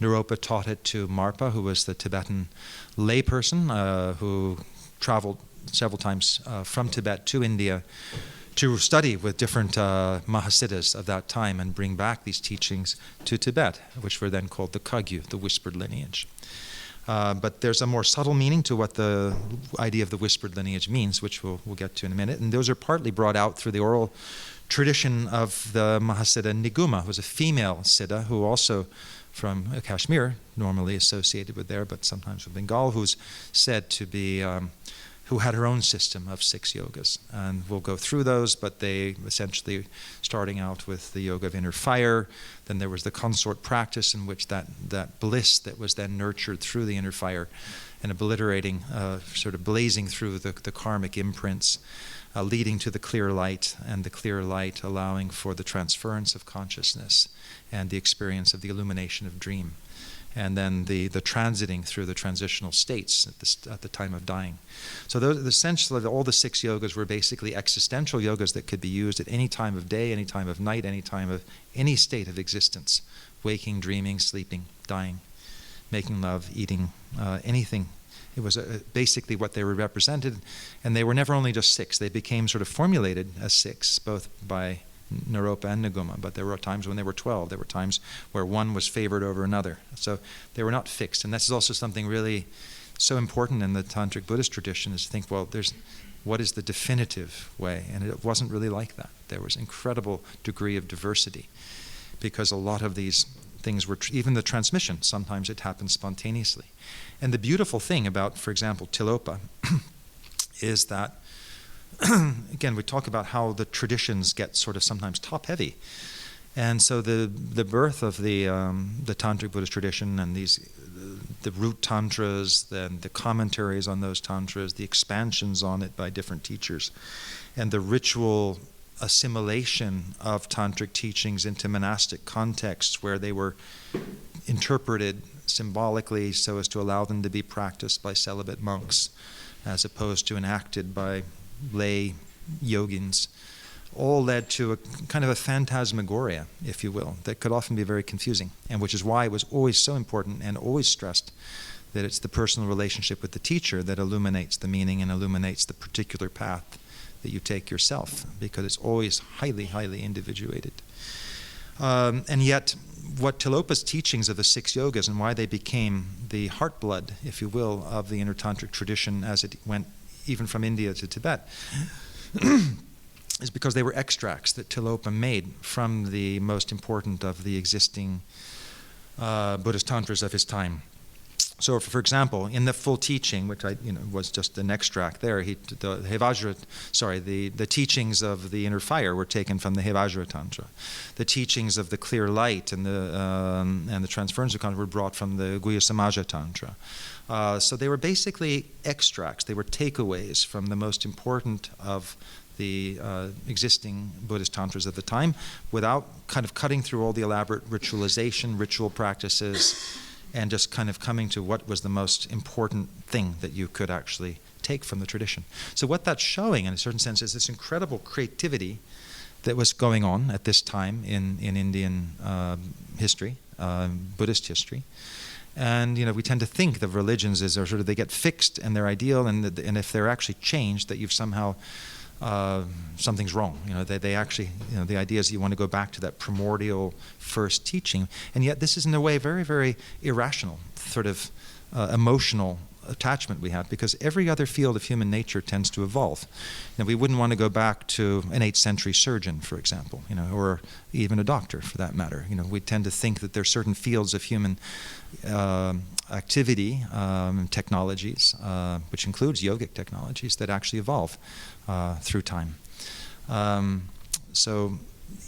Speaker 1: Naropa taught it to Marpa, who was the Tibetan layperson who traveled several times from Tibet to India to study with different Mahasiddhas of that time and bring back these teachings to Tibet, which were then called the Kagyu, the whispered lineage. But there's a more subtle meaning to what the idea of the whispered lineage means, which we'll get to in a minute. And those are partly brought out through the oral tradition of the Mahasiddha Niguma, who was a female Siddha, who also from Kashmir, normally associated with there, but sometimes with Bengal, who's said to be who had her own system of 6 yogas. And we'll go through those, but they essentially, starting out with the yoga of inner fire, then there was the consort practice in which that bliss that was then nurtured through the inner fire and obliterating, sort of blazing through the karmic imprints, leading to the clear light, and the clear light allowing for the transference of consciousness and the experience of the illumination of dream. And then the transiting through the transitional states at the time of dying. So those, essentially, all the 6 yogas were basically existential yogas that could be used at any time of day, any time of night, any time of any state of existence: waking, dreaming, sleeping, dying, making love, eating, anything. It was basically what they were represented, and they were never only just 6. They became sort of formulated as 6, both by Naropa and Naguma, but there were times when they were 12. There were times where one was favored over another. So they were not fixed. And this is also something really so important in the Tantric Buddhist tradition, is to think, well, what is the definitive way? And it wasn't really like that. There was incredible degree of diversity, because a lot of these things were, even the transmission, sometimes it happened spontaneously. And the beautiful thing about, for example, Tilopa, is that again, we talk about how the traditions get sort of sometimes top-heavy. And so the birth of the Tantric Buddhist tradition and the root tantras, then the commentaries on those tantras, the expansions on it by different teachers, and the ritual assimilation of tantric teachings into monastic contexts where they were interpreted symbolically so as to allow them to be practiced by celibate monks as opposed to enacted by lay yogins, all led to a kind of a phantasmagoria, if you will, that could often be very confusing, and which is why it was always so important and always stressed that it's the personal relationship with the teacher that illuminates the meaning and illuminates the particular path that you take yourself, because it's always highly, highly individuated. And yet, what Tilopa's teachings of the 6 yogas and why they became the heartblood, if you will, of the inner tantric tradition as it went even from India to Tibet, is because they were extracts that Tilopa made from the most important of the existing Buddhist tantras of his time. So, for example, in the full teaching, which was just an extract there, the teachings of the inner fire were taken from the Hevajra Tantra. The teachings of the clear light and the transference of consciousness were brought from the Guhya Samaja Tantra. So they were basically extracts. They were takeaways from the most important of the existing Buddhist tantras at the time, without kind of cutting through all the elaborate ritualization, ritual practices, and just kind of coming to what was the most important thing that you could actually take from the tradition. So what that's showing, in a certain sense, is this incredible creativity that was going on at this time in Indian history, Buddhist history. And we tend to think of religions as sort of, they get fixed and they're ideal, and if they're actually changed, that you've somehow something's wrong. They actually, the idea is you want to go back to that primordial first teaching, and yet this is in a way very, very irrational, sort of emotional attachment we have, because every other field of human nature tends to evolve. We wouldn't want to go back to an 8th century surgeon, for example, or even a doctor for that matter. We tend to think that there are certain fields of human activity, technologies, which includes yogic technologies, that actually evolve through time. So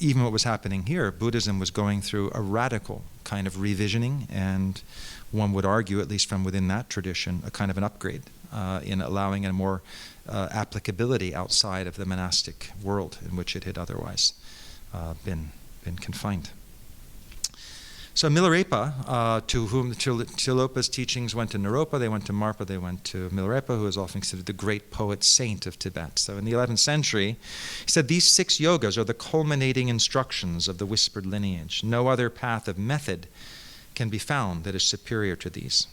Speaker 1: even what was happening here, Buddhism was going through a radical kind of revisioning, and one would argue, at least from within that tradition, a kind of an upgrade in allowing a more applicability outside of the monastic world in which it had otherwise been confined. So Milarepa, to whom Tilopa's teachings went to Naropa, they went to Marpa, they went to Milarepa, who is often considered the great poet saint of Tibet. So in the 11th century, he said, these 6 yogas are the culminating instructions of the whispered lineage. No other path of method can be found that is superior to these.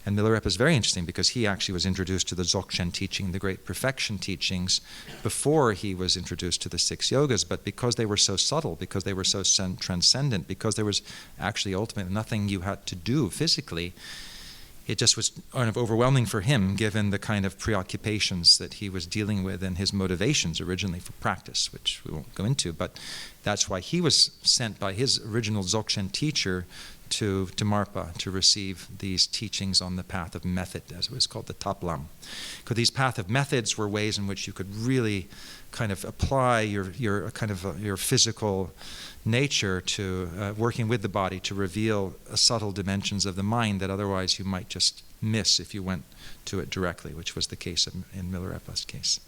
Speaker 1: And Milarepa is very interesting because he actually was introduced to the Dzogchen teaching, the great perfection teachings, before he was introduced to the 6 yogas. But because they were so subtle, because they were so transcendent, because there was actually ultimately nothing you had to do physically, it just was kind of overwhelming for him, given the kind of preoccupations that he was dealing with and his motivations originally for practice, which we won't go into. But that's why he was sent by his original Dzogchen teacher to Marpa to receive these teachings on the path of method, as it was called, the Taplam. Because these path of methods were ways in which you could really kind of apply your physical nature to working with the body to reveal subtle dimensions of the mind that otherwise you might just miss if you went to it directly, which was the case in Milarepa's case.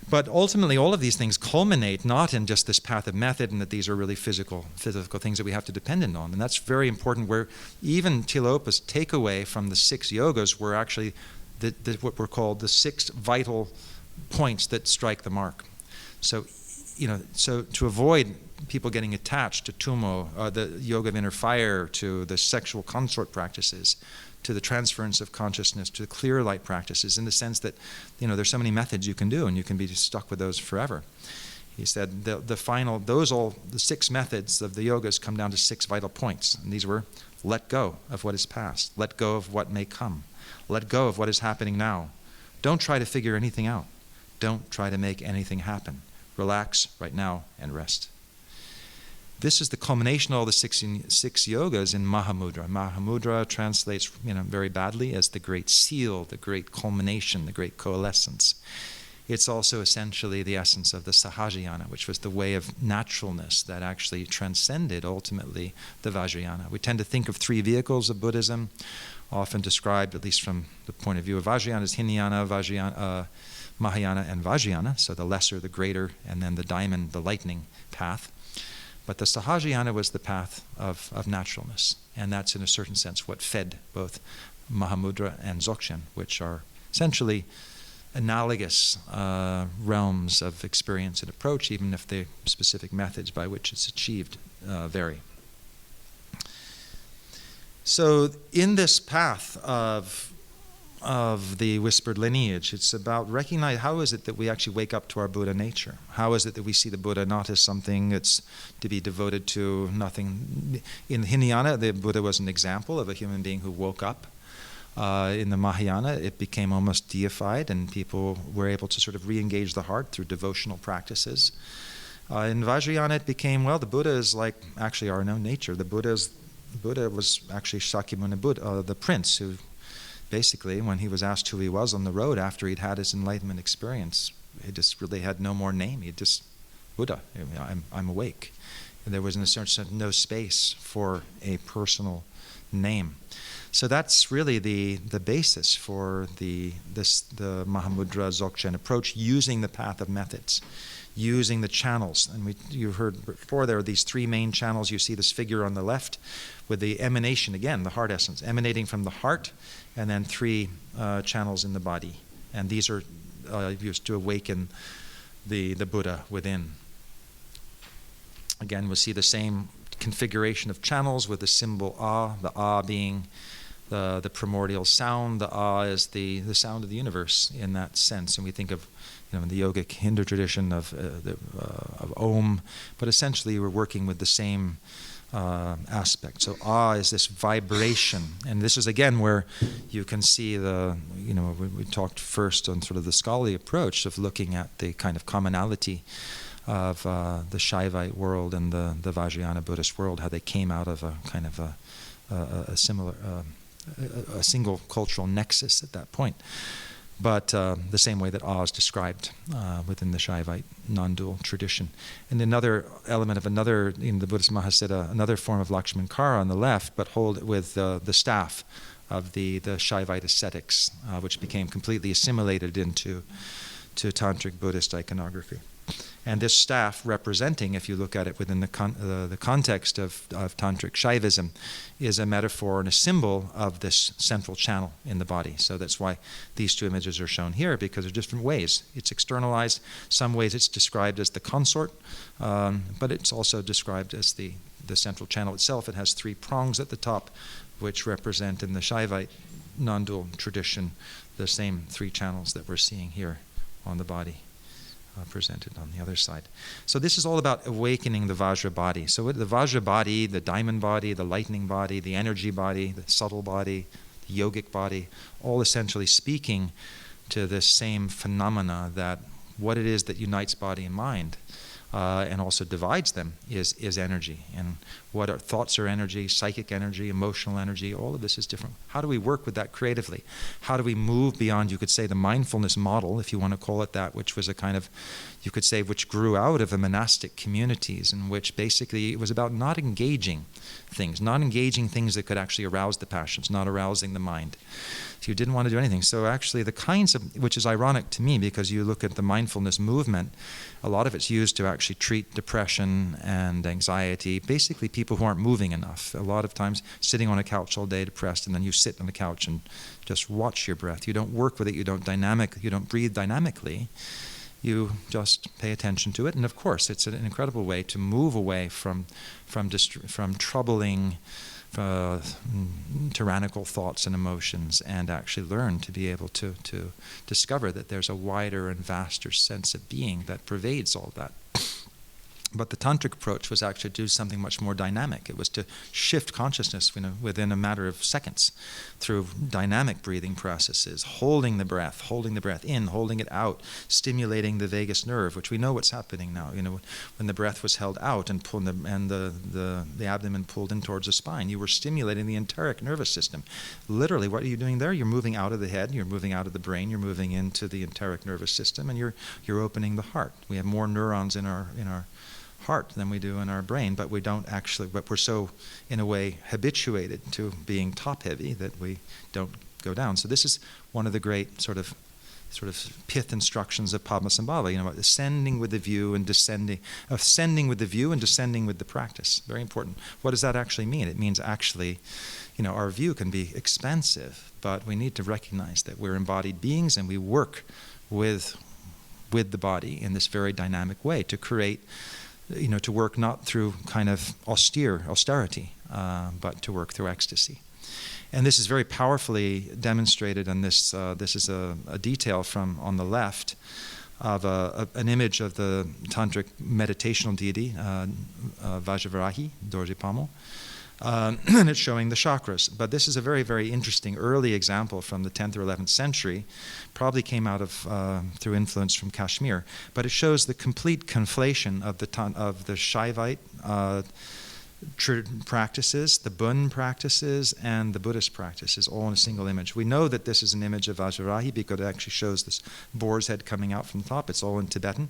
Speaker 1: But ultimately, all of these things culminate not in just this path of method and that these are really physical things that we have to depend on. And that's very important, where even Tilopa's takeaway from the 6 yogas were actually what were called the 6 vital points that strike the mark. So to avoid people getting attached to Tumo, the yoga of inner fire, to the sexual consort practices, to the transference of consciousness, to the clear light practices, in the sense that, there's so many methods you can do, and you can be stuck with those forever. He said the 6 methods of the yogas come down to 6 vital points, and these were: let go of what is past, let go of what may come, let go of what is happening now. Don't try to figure anything out. Don't try to make anything happen. Relax right now and rest. This is the culmination of all the 6 yogas in Mahamudra. Mahamudra translates very badly as the great seal, the great culmination, the great coalescence. It's also essentially the essence of the Sahajayana, which was the way of naturalness that actually transcended ultimately the Vajrayana. We tend to think of 3 vehicles of Buddhism, often described, at least from the point of view of Vajrayana, as Hinayana, Mahayana, and Vajrayana, so the lesser, the greater, and then the diamond, the lightning path. But the Sahajayana was the path of naturalness, and that's in a certain sense what fed both Mahamudra and Dzogchen, which are essentially analogous realms of experience and approach, even if the specific methods by which it's achieved vary. So in this path of the whispered lineage, it's about recognizing how is it that we actually wake up to our Buddha nature? How is it that we see the Buddha not as something that's to be devoted to nothing? In Hinayana, the Buddha was an example of a human being who woke up. In the Mahayana, it became almost deified, and people were able to sort of re-engage the heart through devotional practices. In Vajrayana, it became, the Buddha is like actually our known nature. The Buddha was actually Shakyamuni Buddha, the prince who basically, when he was asked who he was on the road after he'd had his enlightenment experience, he just really had no more name. He just, Buddha, I'm awake. And there was in a certain sense no space for a personal name. So that's really the basis for the Mahamudra Dzogchen approach, using the path of methods, using the channels. And you heard before, there are these 3 main channels. You see this figure on the left with the emanation, again, the heart essence, emanating from the heart, and then 3 channels in the body. And these are used to awaken the Buddha within. Again, we'll see the same configuration of channels with the symbol Ah, the Ah being the primordial sound. The Ah is the sound of the universe in that sense. And we think of, in the yogic Hindu tradition of Om, but essentially we're working with the same aspect. So Ah is this vibration, and this is again where you can see we talked first on sort of the scholarly approach of looking at the kind of commonality of the Shaivite world and the Vajrayana Buddhist world, how they came out of a kind of a similar, a single cultural nexus at that point. But the same way that Ah is described within the Shaivite non-dual tradition. And another element of in the Buddhist Mahasiddha, another form of Lakshmankara on the left, but hold with the staff of the Shaivite ascetics, which became completely assimilated into Tantric Buddhist iconography. And this staff representing, if you look at it within the context of Tantric Shaivism, is a metaphor and a symbol of this central channel in the body. So that's why these 2 images are shown here, because there's different ways. It's externalized. Some ways it's described as the consort, but it's also described as the central channel itself. It has 3 prongs at the top, which represent in the Shaivite non-dual tradition the same 3 channels that we're seeing here on the body. Presented on the other side. So this is all about awakening the Vajra body. So the Vajra body, the diamond body, the lightning body, the energy body, the subtle body, the yogic body, all essentially speaking to this same phenomena, that what it is that unites body and mind and also divides them is energy. And what are thoughts are energy, psychic energy, emotional energy, all of this is different. How do we work with that creatively? How do we move beyond, you could say, the mindfulness model, if you want to call it that, which was a kind of, you could say, which grew out of the monastic communities, in which basically it was about not engaging things that could actually arouse the passions, not arousing the mind. So you didn't want to do anything. So actually the kinds of, which is ironic to me, because you look at the mindfulness movement, a lot of it's used to actually treat depression and anxiety, basically people who aren't moving enough. A lot of times sitting on a couch all day depressed, and then you sit on the couch and just watch your breath. You don't work with it, you don't breathe dynamically. You just pay attention to it, and of course, it's an incredible way to move away from troubling, tyrannical thoughts and emotions, and actually learn to be able to discover that there's a wider and vaster sense of being that pervades all that. But the Tantric approach was actually to do something much more dynamic. It was to shift consciousness, within a matter of seconds through dynamic breathing processes, holding the breath in, holding it out, stimulating the vagus nerve, which we know what's happening now. When the breath was held out and the abdomen pulled in towards the spine, you were stimulating the enteric nervous system. Literally, what are you doing there? You're moving out of the head, you're moving out of the brain, you're moving into the enteric nervous system, and you're opening the heart. We have more neurons in our heart than we do in our brain, but we're so, in a way, habituated to being top heavy that we don't go down. So this is one of the great sort of pith instructions of Padmasambhava, about ascending with the view and descending, ascending with the view and descending with the practice. Very important. What does that actually mean? It means actually, our view can be expansive, but we need to recognize that we're embodied beings and we work with the body in this very dynamic way to create, to work not through kind of austerity, but to work through ecstasy. And this is very powerfully demonstrated in this. This is a detail from on the left of an image of the tantric meditational deity, Vajrayana, Dorjipamo. And it's showing the chakras. But this is a very, very interesting early example from the 10th or 11th century. Probably came out of through influence from Kashmir. But it shows the complete conflation of the Shaivite practices, the Bun practices, and the Buddhist practices, all in a single image. We know that this is an image of Vajrayana because it actually shows this boar's head coming out from the top. It's all in Tibetan.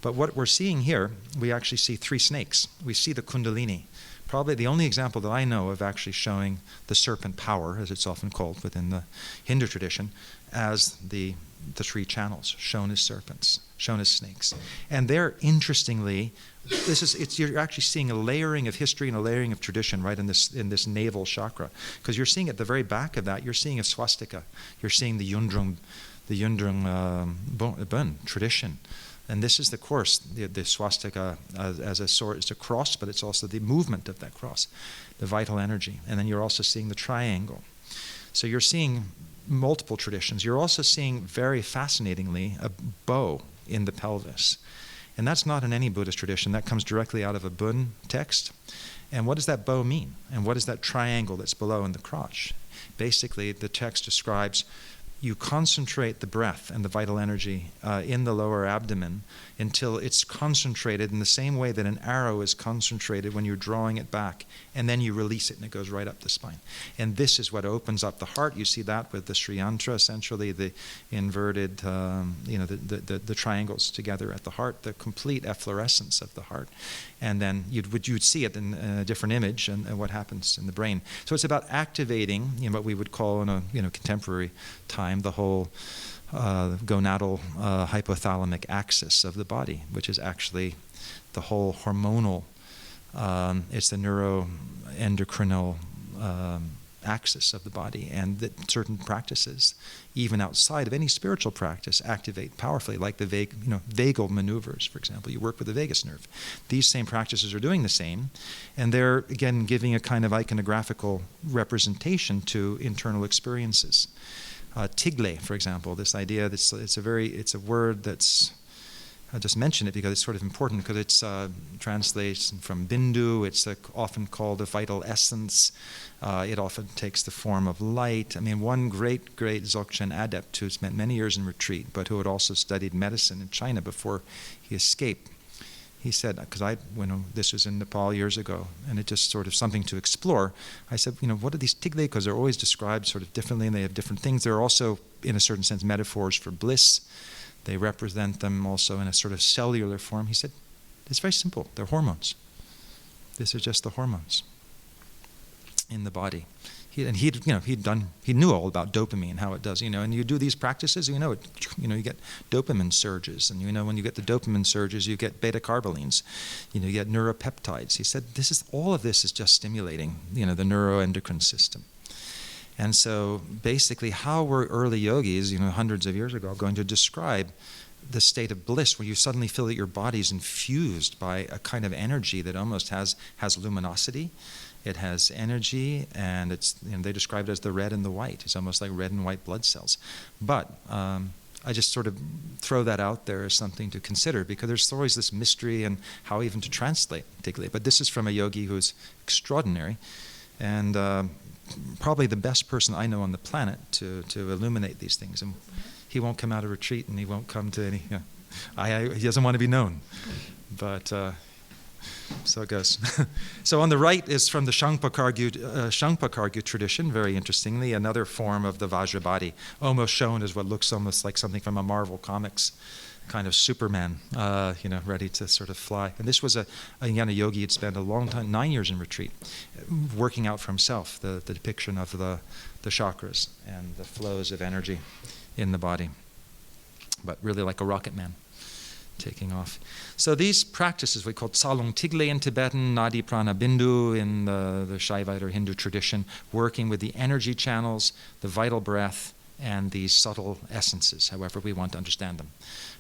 Speaker 1: But what we're seeing here, we actually see three snakes. We see the Kundalini. Probably the only example that I know of actually showing the serpent power, as it's often called within the Hindu tradition, as the three channels, shown as serpents, shown as snakes. And they're, interestingly, you're actually seeing a layering of history and a layering of tradition right in this navel chakra. Because you're seeing at the very back of that, you're seeing a swastika. You're seeing the Yundrung Bun tradition. And this is the course, the swastika as a sword, it's a cross, but it's also the movement of that cross, the vital energy. And then you're also seeing the triangle. So you're seeing multiple traditions. You're also seeing, very fascinatingly, a bow in the pelvis. And that's not in any Buddhist tradition. That comes directly out of a Bun text. And what does that bow mean? And what is that triangle that's below in the crotch? Basically, the text describes you concentrate the breath and the vital energy in the lower abdomen until it's concentrated in the same way that an arrow is concentrated when you're drawing it back, and then you release it and it goes right up the spine. And this is what opens up the heart. You see that with the Sri Yantra, essentially the inverted, the triangles together at the heart, the complete efflorescence of the heart. And then you'd see it in a different image and what happens in the brain. So it's about activating, what we would call in a contemporary time, the whole gonadal hypothalamic axis of the body, which is actually the whole hormonal, it's the neuroendocrinal axis of the body, and that certain practices, even outside of any spiritual practice, activate powerfully, like the vagal maneuvers, for example. You work with the vagus nerve. These same practices are doing the same, and they're, again, giving a kind of iconographical representation to internal experiences. Tigle, for example, this idea, it's a word that's, I just mention it because it's sort of important, because it's translates from Bindu. It's often called a vital essence. It often takes the form of light. I mean, one great Dzogchen adept who spent many years in retreat, but who had also studied medicine in China before he escaped, He said, because when this was in Nepal years ago, and it just sort of something to explore. I said, what are these tigre? Because they're always described sort of differently, and they have different things. They're also, in a certain sense, metaphors for bliss. They represent them also in a sort of cellular form. He said, it's very simple. They're hormones. These are just the hormones in the body. He knew all about dopamine, how it does, and you do these practices, you get dopamine surges, and when you get the dopamine surges, you get beta-carbolines, you get neuropeptides. He said, all of this is just stimulating, the neuroendocrine system. And so basically how were early yogis, hundreds of years ago, going to describe the state of bliss where you suddenly feel that your body's infused by a kind of energy that almost has luminosity. It has energy, and they describe it as the red and the white. It's almost like red and white blood cells. But I just sort of throw that out there as something to consider, because there's always this mystery and how even to translate, particularly. But this is from a yogi who's extraordinary, and probably the best person I know on the planet to illuminate these things. And he won't come out of retreat, and he won't come to any. He doesn't want to be known, but. So it goes. So on the right is from the Shangpa-Kargyu tradition, very interestingly, another form of the Vajrabhati, almost shown as what looks almost like something from a Marvel Comics kind of Superman, ready to sort of fly. And this was a yogi who'd spent a long time, 9 years in retreat, working out for himself the depiction of the chakras and the flows of energy in the body, but really like a rocket man taking off. So these practices we call Tsalung Tigle in Tibetan, Nadi Prana Bindu in the Shaivite or Hindu tradition, working with the energy channels, the vital breath, and these subtle essences, however we want to understand them,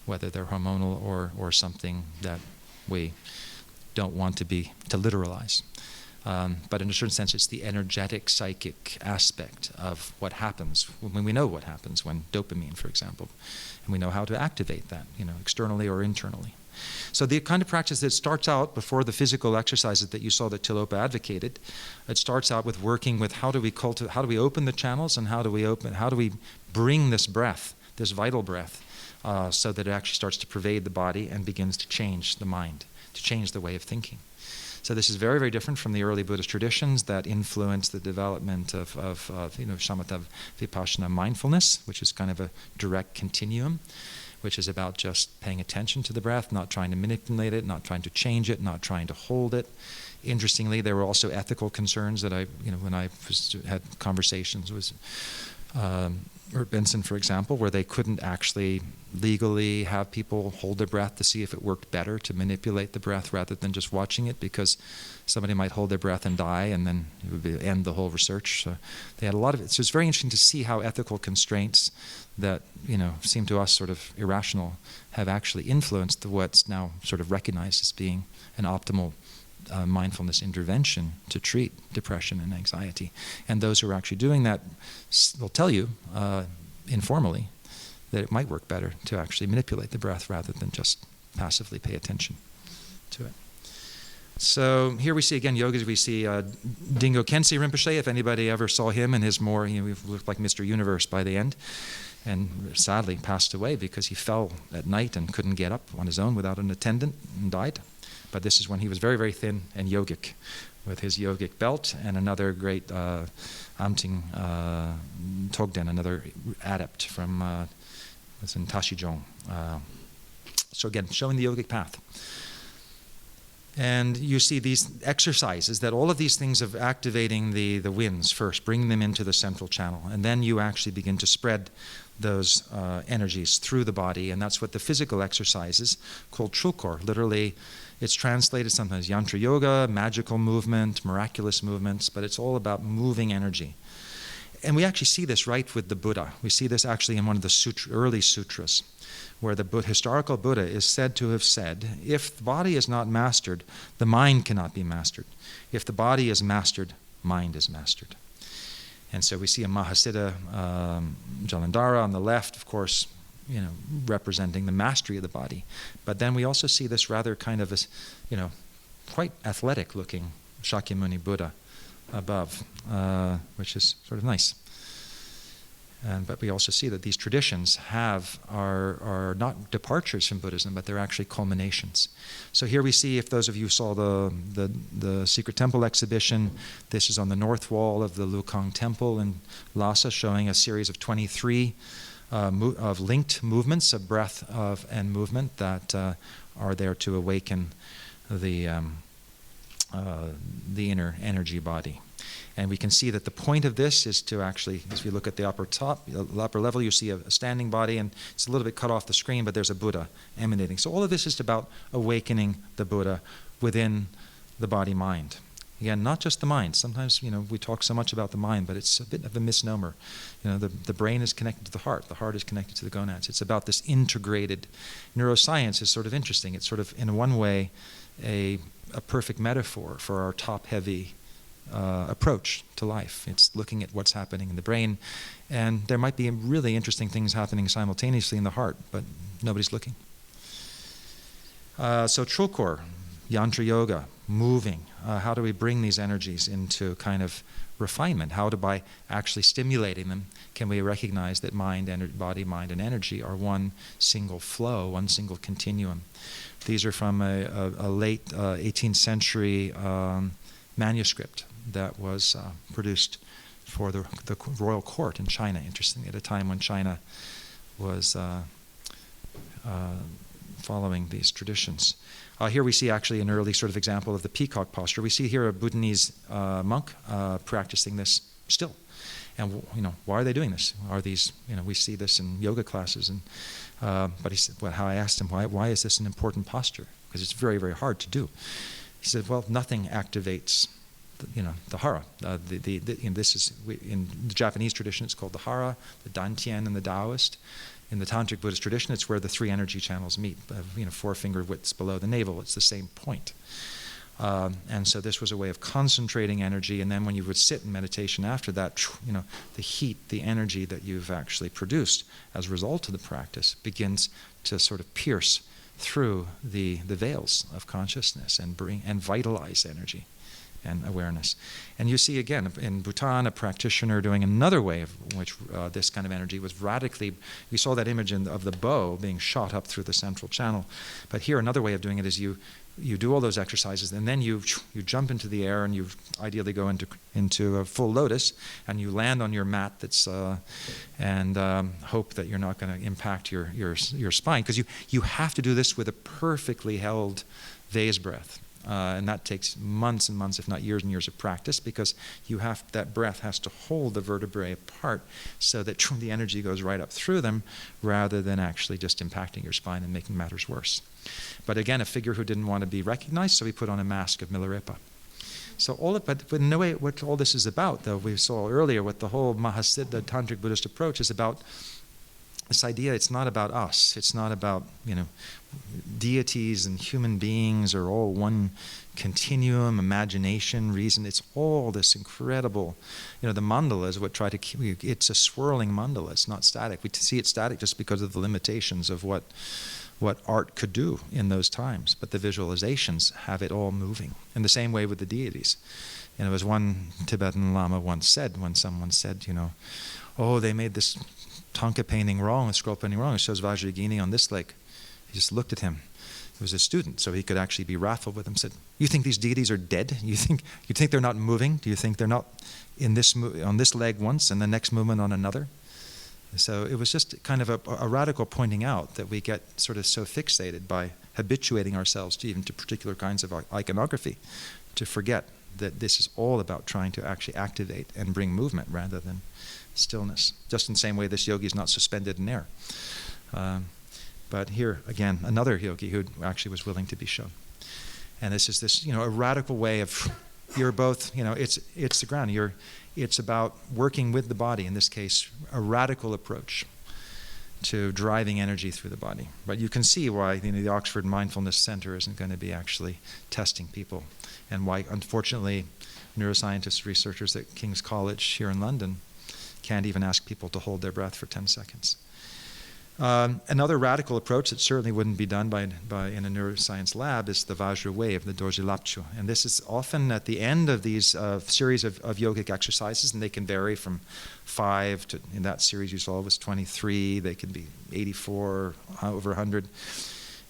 Speaker 1: whether they're hormonal or something that we don't want to literalize. But in a certain sense, it's the energetic, psychic aspect of what happens when we know what happens when dopamine, for example, and we know how to activate that, externally or internally. So the kind of practice that starts out before the physical exercises that you saw that Tilopa advocated, it starts out with working with how do we open the channels, and how do we bring this breath, this vital breath, so that it actually starts to pervade the body and begins to change the mind, to change the way of thinking. So this is very, very different from the early Buddhist traditions that influenced the development of shamatha vipassana mindfulness, which is kind of a direct continuum, which is about just paying attention to the breath, not trying to manipulate it, not trying to change it, not trying to hold it. Interestingly, there were also ethical concerns that when I had conversations with Benson, for example, where they couldn't actually legally have people hold their breath to see if it worked better to manipulate the breath rather than just watching it, because somebody might hold their breath and die, and then it would end the whole research. So they had a lot of it. So it's very interesting to see how ethical constraints that seem to us sort of irrational have actually influenced what's now sort of recognized as being an optimal mindfulness intervention to treat depression and anxiety. And those who are actually doing that will tell you informally that it might work better to actually manipulate the breath rather than just passively pay attention to it. So here we see again yogas. We see Dingo Khyentse Rinpoche. If anybody ever saw him and his more, he looked like Mr. Universe by the end, and sadly passed away because he fell at night and couldn't get up on his own without an attendant and died. But this is when he was very, very thin and yogic, with his yogic belt, and another great Amting Togden, another adept from was in Tashijong. So again, showing the yogic path. And you see these exercises, that all of these things of activating the winds first, bringing them into the central channel, and then you actually begin to spread those energies through the body, and that's what the physical exercises called Trulkor, literally. It's translated sometimes yantra yoga, magical movement, miraculous movements, but it's all about moving energy. And we actually see this right with the Buddha. We see this actually in one of the early sutras, where the historical Buddha is said to have said, if the body is not mastered, the mind cannot be mastered. If the body is mastered, mind is mastered. And so we see a Mahasiddha, Jalandhara on the left, of course, representing the mastery of the body. But then we also see this rather kind of, quite athletic-looking Shakyamuni Buddha above, which is sort of nice. But we also see that these traditions are not departures from Buddhism, but they're actually culminations. So here we see, if those of you saw the Secret Temple exhibition, this is on the north wall of the Lukang Temple in Lhasa, showing a series of 23 of linked movements of breath and movement that are there to awaken the inner energy body. And we can see that the point of this is to actually, as we look at the upper level, you see a standing body, and it's a little bit cut off the screen, but there's a Buddha emanating. So all of this is about awakening the Buddha within the body-mind. Again, not just the mind. Sometimes, we talk so much about the mind, but it's a bit of a misnomer. The brain is connected to the heart is connected to the gonads. It's about this integrated. Neuroscience is sort of interesting. It's sort of, in one way, a perfect metaphor for our top-heavy approach to life. It's looking at what's happening in the brain, and there might be really interesting things happening simultaneously in the heart, but nobody's looking. So Trulkor, Yantra Yoga, moving. How do we bring these energies into kind of refinement? How by actually stimulating them can we recognize that body, mind, and energy are one single flow, one single continuum? These are from a late 18th century manuscript that was produced for the royal court in China, interestingly, at a time when China was following these traditions. Here we see actually an early sort of example of the Peacock Posture. We see here a Bhutanese monk practicing this still. And why are they doing this? Are these, we see this in yoga classes, and but he said, how I asked him, why is this an important posture? Because it's very, very hard to do. He said, well, nothing activates the hara. This is in the Japanese tradition. It's called the hara, the dantian, and the Taoist. In the Tantric Buddhist tradition, it's where the three energy channels meet. 4 finger widths below the navel. It's the same point. And so this was a way of concentrating energy. And then when you would sit in meditation after that, the heat, the energy that you've actually produced as a result of the practice begins to sort of pierce through the veils of consciousness and vitalize energy and awareness. And you see again in Bhutan a practitioner doing another way of which this kind of energy was radically, we saw that image of the bow being shot up through the central channel. But here another way of doing it is you do all those exercises, and then you jump into the air, and you ideally go into a full lotus, and you land on your mat that's and hope that you're not going to impact your spine, because you have to do this with a perfectly held vase breath. And that takes months and months, if not years and years of practice, because that breath has to hold the vertebrae apart so that the energy goes right up through them rather than actually just impacting your spine and making matters worse. But again, a figure who didn't want to be recognized, so he put on a mask of Milarepa. So but in no way, what all this is about, though, we saw earlier what the whole Mahasiddha Tantric Buddhist approach is about. This idea, it's not about us. It's not about, deities and human beings are all one continuum, imagination, reason. It's all this incredible, the mandala is what it's a swirling mandala. It's not static. We see it static just because of the limitations of what art could do in those times. But the visualizations have it all moving. In the same way with the deities. And it was one Tibetan Lama once said, when someone said, oh, they made this Thangka painting wrong, a scroll painting wrong. It shows Vajrayana on this leg. He just looked at him. He was a student, so he could actually be wrathful with him. Said, "You think these deities are dead? You think they're not moving? Do you think they're not on this leg once and the next movement on another?" So it was just kind of a radical pointing out that we get sort of so fixated by habituating ourselves to even to particular kinds of iconography to forget that this is all about trying to actually activate and bring movement rather than stillness. Just in the same way this yogi is not suspended in air. But here, again, another yogi who actually was willing to be shown. And this is a radical way of, you're both, it's the ground. It's about working with the body, in this case, a radical approach to driving energy through the body. But you can see why the Oxford Mindfulness Center isn't going to be actually testing people, and why, unfortunately, neuroscientists, researchers at King's College here in London can't even ask people to hold their breath for 10 seconds. Another radical approach that certainly wouldn't be done in a neuroscience lab is the Vajra wave, the Dorje Lapcho. And this is often at the end of these series of yogic exercises, and they can vary from 5 to, in that series you saw was 23, they can be 84, over 100,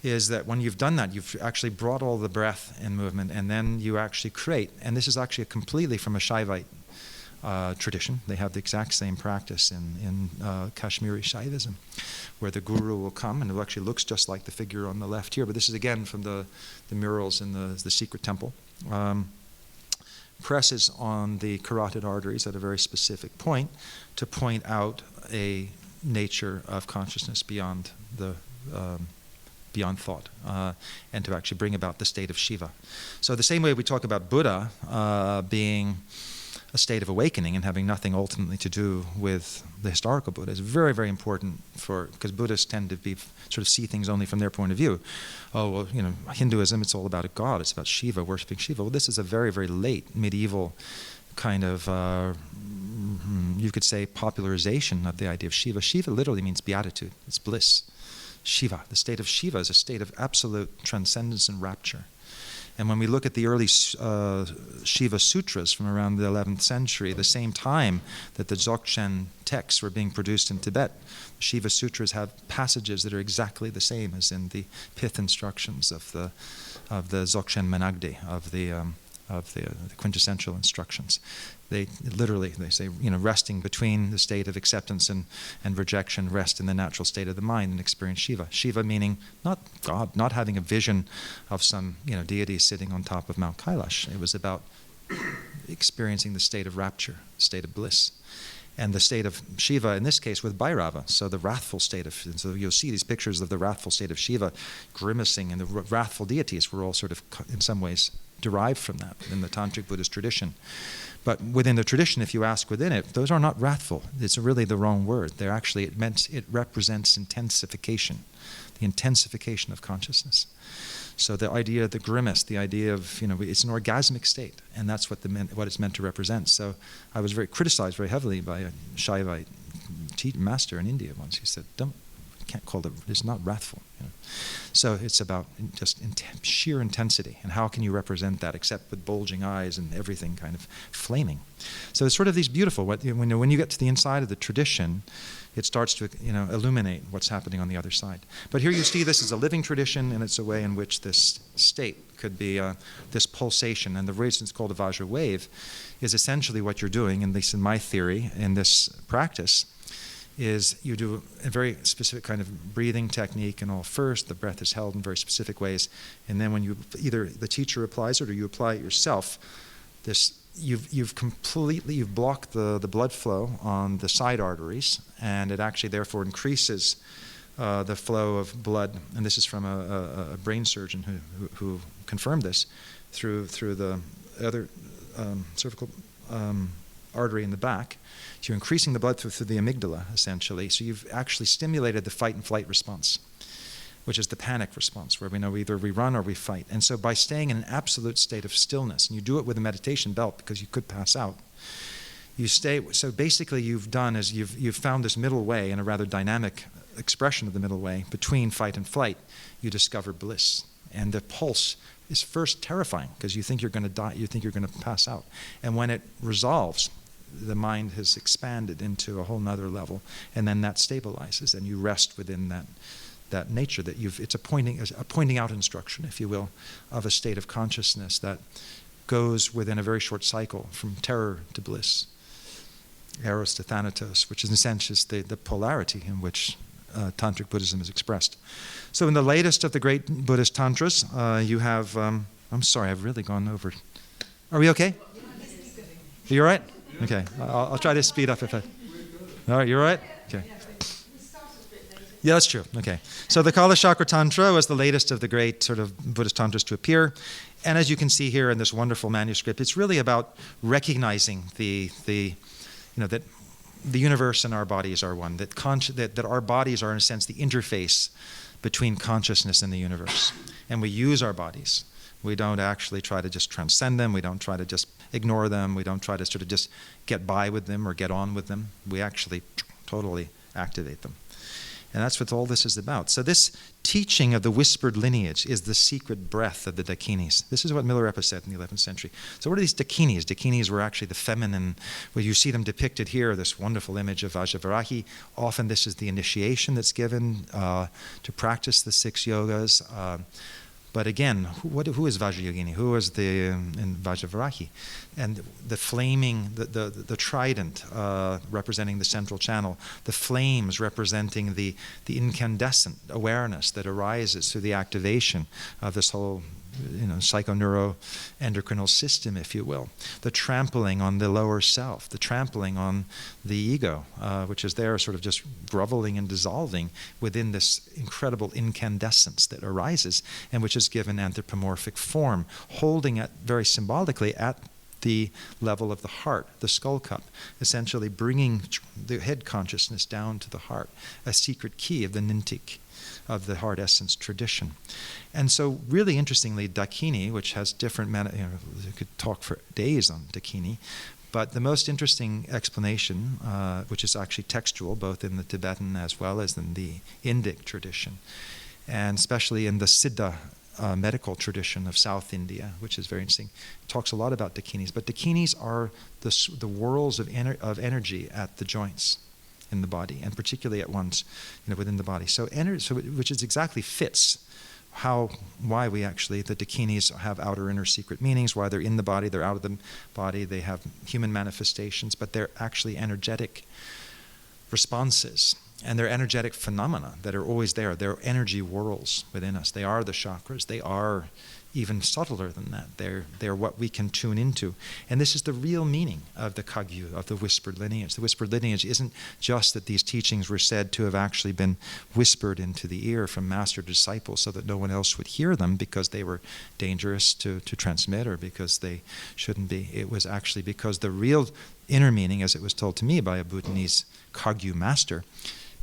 Speaker 1: is that when you've done that, you've actually brought all the breath and movement, and then you actually create, and this is actually completely from a Shaivite tradition. They have the exact same practice in Kashmiri Shaivism, where the guru will come, and it actually looks just like the figure on the left here, but this is again from the murals in the secret temple. Presses on the carotid arteries at a very specific point to point out a nature of consciousness beyond thought, and to actually bring about the state of Shiva. So the same way we talk about Buddha being a state of awakening and having nothing ultimately to do with the historical Buddha is very, very important because Buddhists tend to be sort of see things only from their point of view. Oh, well, Hinduism, it's all about a god. It's about Shiva, worshiping Shiva. Well, this is a very, very late medieval kind of, you could say, popularization of the idea of Shiva. Shiva literally means beatitude. It's bliss. Shiva, the state of Shiva, is a state of absolute transcendence and rapture. And when we look at the early Shiva Sutras from around the 11th century, the same time that the Dzogchen texts were being produced in Tibet, Shiva Sutras have passages that are exactly the same as in the pith instructions of the Dzogchen Menagde, of the quintessential instructions. They say, resting between the state of acceptance and rejection, rest in the natural state of the mind and experience Shiva. Shiva meaning not God, not having a vision of some deity sitting on top of Mount Kailash. It was about experiencing the state of rapture, state of bliss. And the state of Shiva, in this case, with Bhairava, so the wrathful state of, so you'll see these pictures of the wrathful state of Shiva grimacing, and the wrathful deities were all sort of, in some ways, derived from that in the Tantric Buddhist tradition. But within the tradition, if you ask within it, those are not wrathful. It's really the wrong word. They're actually, it represents intensification, the intensification of consciousness. So the idea of the grimace, the idea of, it's an orgasmic state, and that's what it's meant to represent. So I was criticized very heavily by a Shaivite master in India once. He said, can't call it, it's not wrathful. So it's about just sheer intensity, and how can you represent that except with bulging eyes and everything kind of flaming. So it's sort of these beautiful, when you get to the inside of the tradition, it starts to illuminate what's happening on the other side. But here you see this is a living tradition, and it's a way in which this state could be this pulsation, and the reason it's called a Vajra wave is essentially what you're doing, at least in my theory, in this practice, is you do a very specific kind of breathing technique, and all first the breath is held in very specific ways, and then when you either the teacher applies it or you apply it yourself, you've blocked the blood flow on the side arteries, and it actually therefore increases the flow of blood. And this is from a brain surgeon who confirmed this through the other cervical artery in the back. So you're increasing the blood through the amygdala, essentially. So you've actually stimulated the fight and flight response, which is the panic response, where we know either we run or we fight. And so by staying in an absolute state of stillness, and you do it with a meditation belt because you could pass out, you stay. So basically you've found this middle way, in a rather dynamic expression of the middle way, between fight and flight, you discover bliss. And the pulse is first terrifying because you think you're going to die, you think you're going to pass out. And when it resolves, the mind has expanded into a whole nother level, and then that stabilizes, and you rest within that nature that it's a pointing out instruction, if you will, of a state of consciousness that goes within a very short cycle from terror to bliss, eros to thanatos, which in a sense is the polarity in which Tantric Buddhism is expressed. So in the latest of the great Buddhist tantras, you have, I'm sorry, I've really gone over. Are we okay? Are you all right? Okay, I'll try to speed up if I... All right, you all right? Okay. Yeah, that's true. Okay. So the Kala Chakra Tantra was the latest of the great sort of Buddhist tantras to appear. And as you can see here in this wonderful manuscript, it's really about recognizing that the universe and our bodies are one, that our bodies are in a sense the interface between consciousness and the universe. And we use our bodies. We don't actually try to just transcend them. We don't try to just ignore them. We don't try to sort of just get by with them or get on with them. We actually totally activate them. And that's what all this is about. So this teaching of the whispered lineage is the secret breath of the Dakinis. This is what Milarepa said in the 11th century. So what are these Dakinis? Dakinis were actually the feminine, well, you see them depicted here, this wonderful image of Vajravarahi. Often this is the initiation that's given to practice the 6 yogas. But again, who is Vajrayogini? Who is the in Vajravarahi? And the flaming, the trident representing the central channel, the flames representing the incandescent awareness that arises through the activation of this whole psychoneuroendocrinal system, if you will. The trampling on the lower self, the trampling on the ego, which is there sort of just groveling and dissolving within this incredible incandescence that arises and which is given anthropomorphic form, holding it very symbolically at the level of the heart, the skull cup, essentially bringing the head consciousness down to the heart, a secret key of the Nintik, of the heart essence tradition. And so really interestingly, Dakini, which has different, you could talk for days on Dakini, but the most interesting explanation, which is actually textual, both in the Tibetan as well as in the Indic tradition, and especially in the Siddha medical tradition of South India, which is very interesting, talks a lot about Dakinis. But Dakinis are the whirls of energy at the joints in the body, and particularly at once, within the body. So which is exactly fits why we actually, the Dakinis have outer inner secret meanings, why they're in the body, they're out of the body, they have human manifestations, but they're actually energetic responses. And they're energetic phenomena that are always there. They're energy whirls within us. They are the chakras. They are even subtler than that. They're what we can tune into. And this is the real meaning of the Kagyu, of the whispered lineage. The whispered lineage isn't just that these teachings were said to have actually been whispered into the ear from master to disciple so that no one else would hear them because they were dangerous to transmit or because they shouldn't be. It was actually because the real inner meaning, as it was told to me by a Bhutanese Kagyu master,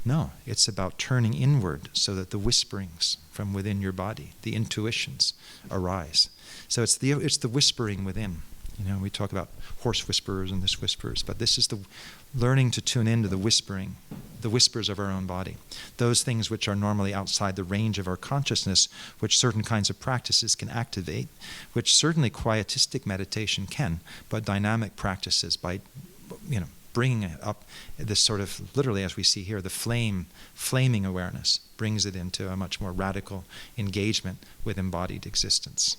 Speaker 1: no, it's about turning inward so that the whisperings from within your body, the intuitions, arise. So it's the whispering within. We talk about horse whisperers and this whisperers, but this is the learning to tune into the whispering, the whispers of our own body. Those things which are normally outside the range of our consciousness, which certain kinds of practices can activate, which certainly quietistic meditation can, but dynamic practices by, bringing it up, this sort of, literally as we see here, the flaming awareness brings it into a much more radical engagement with embodied existence.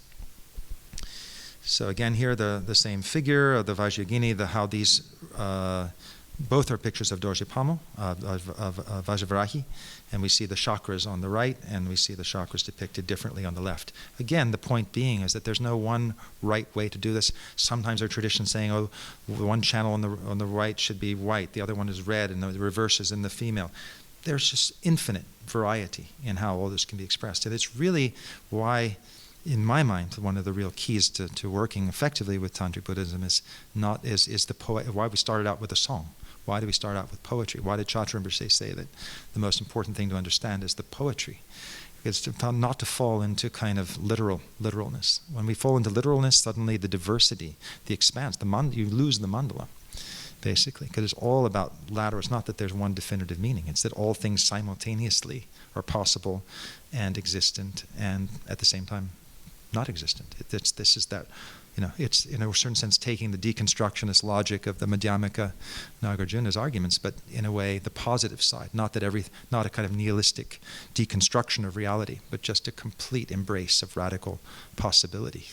Speaker 1: So again here the same figure of the Vajrayogini, how these, both are pictures of Dorje Pamo, of Vajravarahi, and we see the chakras on the right, and we see the chakras depicted differently on the left. Again, the point being is that there's no one right way to do this. Sometimes our tradition saying, oh, one channel on the right should be white, the other one is red, and the reverse is in the female. There's just infinite variety in how all this can be expressed. And it's really why, in my mind, one of the real keys to working effectively with Tantric Buddhism is why we started out with a song. Why do we start out with poetry? Why did Chatra Rinpoche say that the most important thing to understand is the poetry? It's not to fall into kind of literalness. When we fall into literalness, suddenly the diversity, the expanse, you lose the mandala, basically, because it's all about lateral. It's not that there's one definitive meaning. It's that all things simultaneously are possible and existent, and at the same time not existent. It's in a certain sense taking the deconstructionist logic of the Madhyamaka Nagarjuna's arguments, but in a way the positive side, not a kind of nihilistic deconstruction of reality, but just a complete embrace of radical possibility.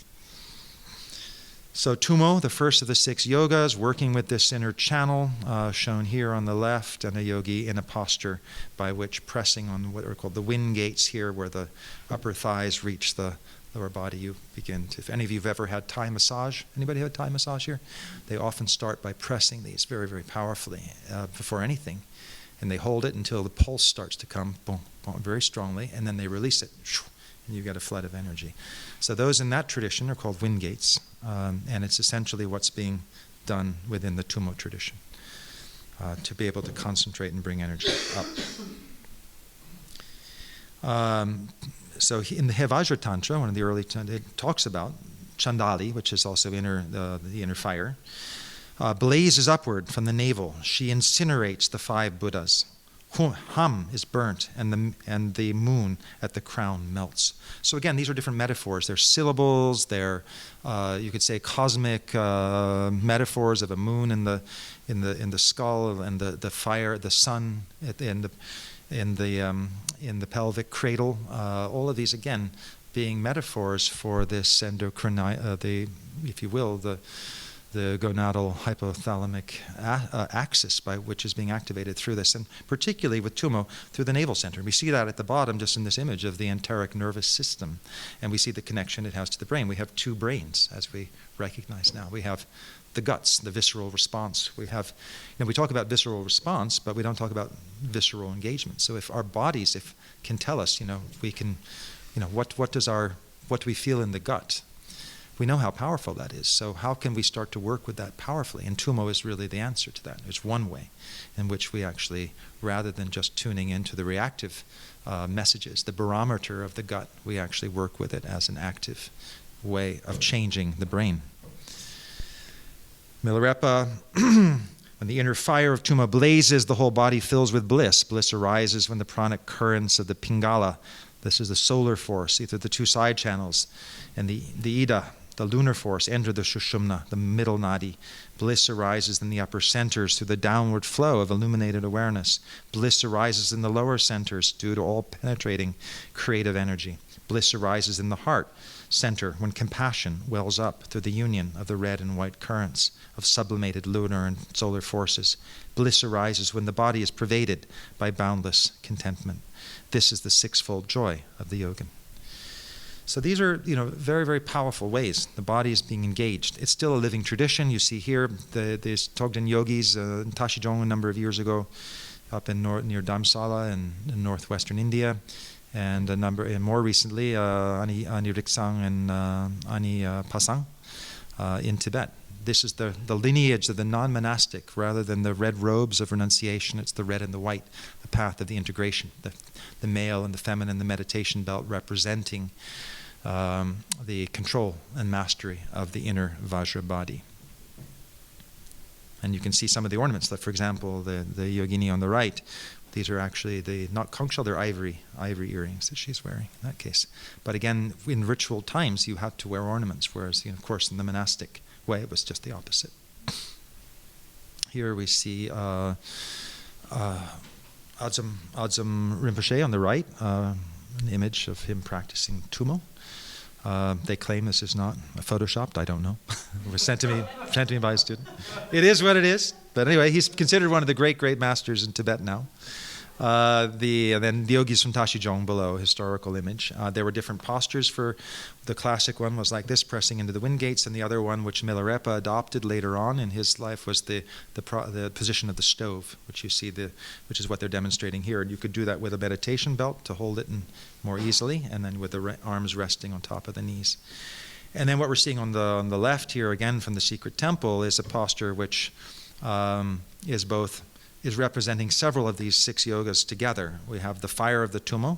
Speaker 1: So Tummo, the first of the 6 yogas, working with this inner channel, shown here on the left, and a yogi in a posture by which pressing on what are called the wind gates here, where the upper thighs reach the lower body, you begin to, if any of you have ever had Thai massage, anybody had Thai massage here? They often start by pressing these very, very powerfully before anything, and they hold it until the pulse starts to come, boom, boom, very strongly, and then they release it, and you get a flood of energy. So those in that tradition are called wind gates, and it's essentially what's being done within the Tummo tradition to be able to concentrate and bring energy up. So in the Vajra Tantra, one of the early, it talks about Chandali, which is also the inner fire, blazes upward from the navel. She incinerates the 5 Buddhas, Hum is burnt, and the moon at the crown melts. So again, these are different metaphors. They're syllables. They're you could say cosmic metaphors of a moon in the skull, and the fire, the sun in the pelvic cradle. All of these again being metaphors for this if you will, the gonadal hypothalamic axis by which is being activated through this, and particularly with Tummo through the navel center. We see that at the bottom just in this image of the enteric nervous system, and we see the connection it has to the brain. We have two brains, as we recognize now. We have the guts, the visceral response. We have, we talk about visceral response, but we don't talk about visceral engagement. So if our bodies can tell us, we can, what do we feel in the gut? We know how powerful that is. So how can we start to work with that powerfully? And Tummo is really the answer to that. It's one way in which we actually, rather than just tuning into the reactive messages, the barometer of the gut, we actually work with it as an active way of changing the brain. Milarepa, when the inner fire of Tummo blazes, the whole body fills with bliss. Bliss arises when the pranic currents of the Pingala, this is the solar force, either the two side channels, and the Ida, the lunar force, enter the Sushumna, the middle nadi. Bliss arises in the upper centers through the downward flow of illuminated awareness. Bliss arises in the lower centers due to all-penetrating creative energy. Bliss arises in the heart center when compassion wells up through the union of the red and white currents of sublimated lunar and solar forces. Bliss arises when the body is pervaded by boundless contentment. This is the sixfold joy of the yogin. So these are, very, very powerful ways the body is being engaged. It's still a living tradition. You see here the Togden yogis in Tashijong a number of years ago, up in near Dharamsala in northwestern India, and more recently Ani Riksang and Ani Pasang in Tibet. This is the lineage of the non-monastic. Rather than the red robes of renunciation, it's the red and the white, the path of the integration, the male and the feminine, the meditation belt representing the control and mastery of the inner Vajra body. And you can see some of the ornaments. Like, for example, the yogini on the right. These are actually not conch shell, they're ivory earrings that she's wearing in that case. But again, in ritual times, you had to wear ornaments, whereas, of course, in the monastic way, it was just the opposite. Here we see Adzam Rinpoche on the right, an image of him practicing Tummo. They claim this is not photoshopped. I don't know. It was sent to me by a student. It is what it is. But anyway, he's considered one of the great masters in Tibet now. Then the yogis from Tashijong below, historical image. There were different postures. For the classic one was like this, pressing into the wind gates, and the other one, which Milarepa adopted later on in his life, was the position of the stove, which you see which is what they're demonstrating here. And you could do that with a meditation belt to hold it more easily, and then with the arms resting on top of the knees. And then what we're seeing on the left here, again from the secret temple, is a posture which is representing several of these 6 yogas together. We have the fire of the Tummo.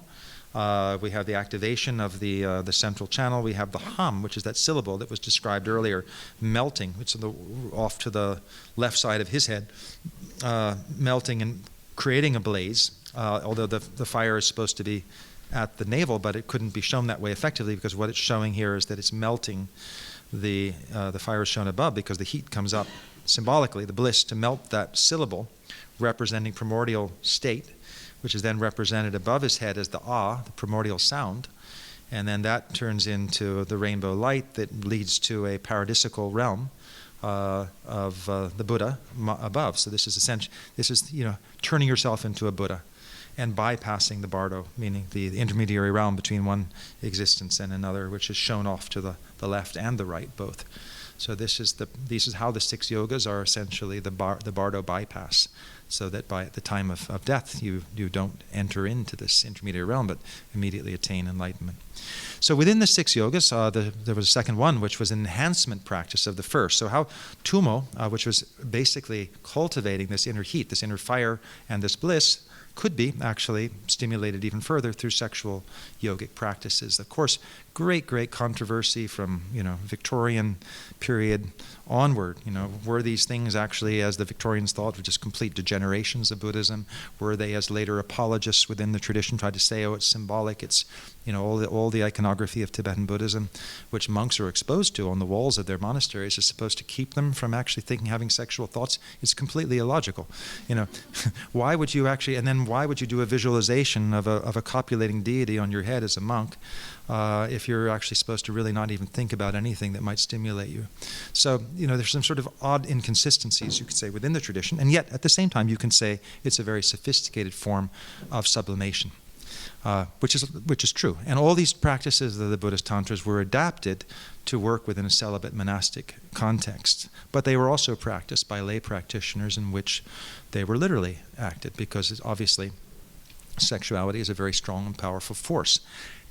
Speaker 1: We have the activation of the central channel. We have the hum, which is that syllable that was described earlier, melting, which is off to the left side of his head, melting and creating a blaze, although the fire is supposed to be at the navel, but it couldn't be shown that way effectively because what it's showing here is that it's melting. The fire is shown above because the heat comes up symbolically, the bliss, to melt that syllable representing primordial state, which is then represented above his head as the the primordial sound, and then that turns into the rainbow light that leads to a paradisical realm of the Buddha above. So this is turning yourself into a Buddha and bypassing the bardo, meaning the intermediary realm between one existence and another, which is shown off to the left and the right both. So this is how the 6 yogas are essentially the bardo bypass, so that by the time of death you don't enter into this intermediate realm but immediately attain enlightenment. So within the 6 yogas, there was a second one which was an enhancement practice of the first. So how Tummo, which was basically cultivating this inner heat, this inner fire and this bliss, could be actually stimulated even further through sexual yogic practices. Of course, great controversy from, Victorian period onward. Were these things actually, as the Victorians thought, were just complete degenerations of Buddhism? Were they, as later apologists within the tradition tried to say, oh, it's symbolic, it's, all the iconography of Tibetan Buddhism, which monks are exposed to on the walls of their monasteries, is supposed to keep them from actually having sexual thoughts? It's completely illogical. Why would you actually, and then why would you do a visualization of a copulating deity on your head as a monk if you're actually supposed to really not even think about anything that might stimulate you? So, there's some sort of odd inconsistencies, you could say, within the tradition, and yet at the same time you can say it's a very sophisticated form of sublimation. Which is true. And all these practices of the Buddhist Tantras were adapted to work within a celibate monastic context. But they were also practiced by lay practitioners in which they were literally acted, because obviously sexuality is a very strong and powerful force.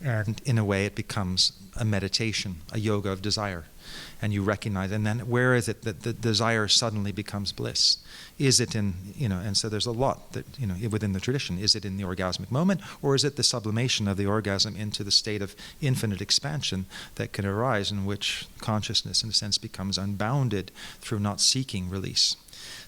Speaker 1: And in a way it becomes a meditation, a yoga of desire. And you recognize, and then where is it that the desire suddenly becomes bliss? Is it in, and so there's a lot that, within the tradition. Is it in the orgasmic moment, or is it the sublimation of the orgasm into the state of infinite expansion that can arise, in which consciousness, in a sense, becomes unbounded through not seeking release?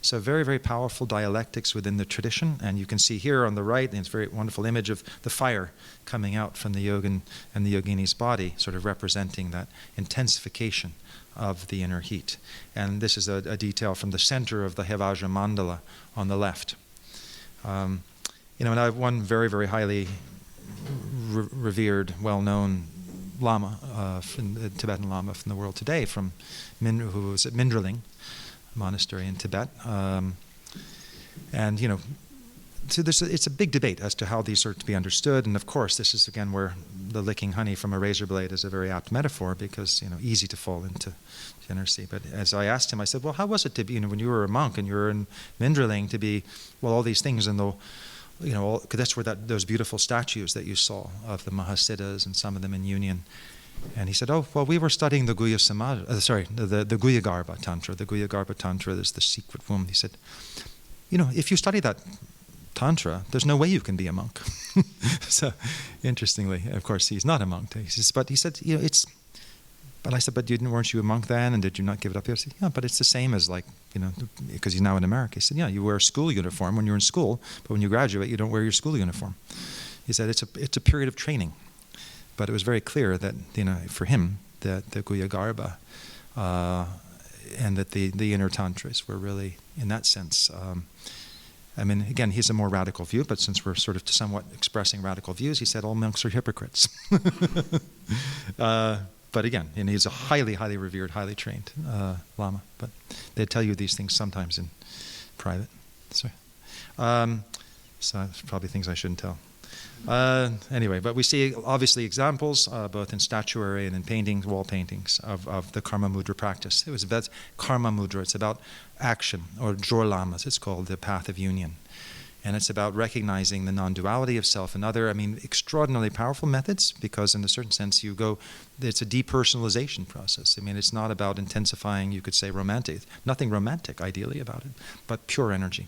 Speaker 1: So very, very powerful dialectics within the tradition. And you can see here on the right, and it's a very wonderful image of the fire coming out from the yogin and the yogini's body, sort of representing that intensification of the inner heat. And this is a detail from the center of the Vajrayana Mandala on the left. And I have one very, very highly revered, well-known Lama, the Tibetan Lama from the world today, who was at Mindraling monastery in Tibet. So it's a big debate as to how these are to be understood. And of course, this is again where the licking honey from a razor blade is a very apt metaphor, because, easy to fall into degeneracy. But as I asked him, I said, well, how was it to be, when you were a monk and you were in Mindraling, to be, all these things, and because that's where those beautiful statues that you saw of the Mahasiddhas, and some of them in union. And he said, oh, well, we were studying the Guhya the Guhya Garbha Tantra. The Guhya Garbha Tantra is the secret womb. He said, if you study that Tantra, there's no way you can be a monk. So, interestingly, of course, he's not a monk. But he said, it's... But I said, but weren't you a monk then, and did you not give it up? He said, yeah, but it's the same as because he's now in America. He said, yeah, you wear a school uniform when you're in school, but when you graduate, you don't wear your school uniform. He said, it's a period of training. But it was very clear that, for him, that the Guhya Garbha and that the inner tantras were really, in that sense, again, he's a more radical view, but since we're sort of somewhat expressing radical views, he said all monks are hypocrites. But again, he's a highly, highly revered, highly trained Lama. But they tell you these things sometimes in private. So that's probably things I shouldn't tell. Anyway, but we see obviously examples both in statuary and in paintings, wall paintings of the karma mudra practice. That's karma mudra. It's about action, or Dror Lamas, it's called, the path of union. And it's about recognizing the non-duality of self and other. Extraordinarily powerful methods, because in a certain sense it's a depersonalization process. It's not about intensifying, you could say, nothing romantic ideally about it, but pure energy.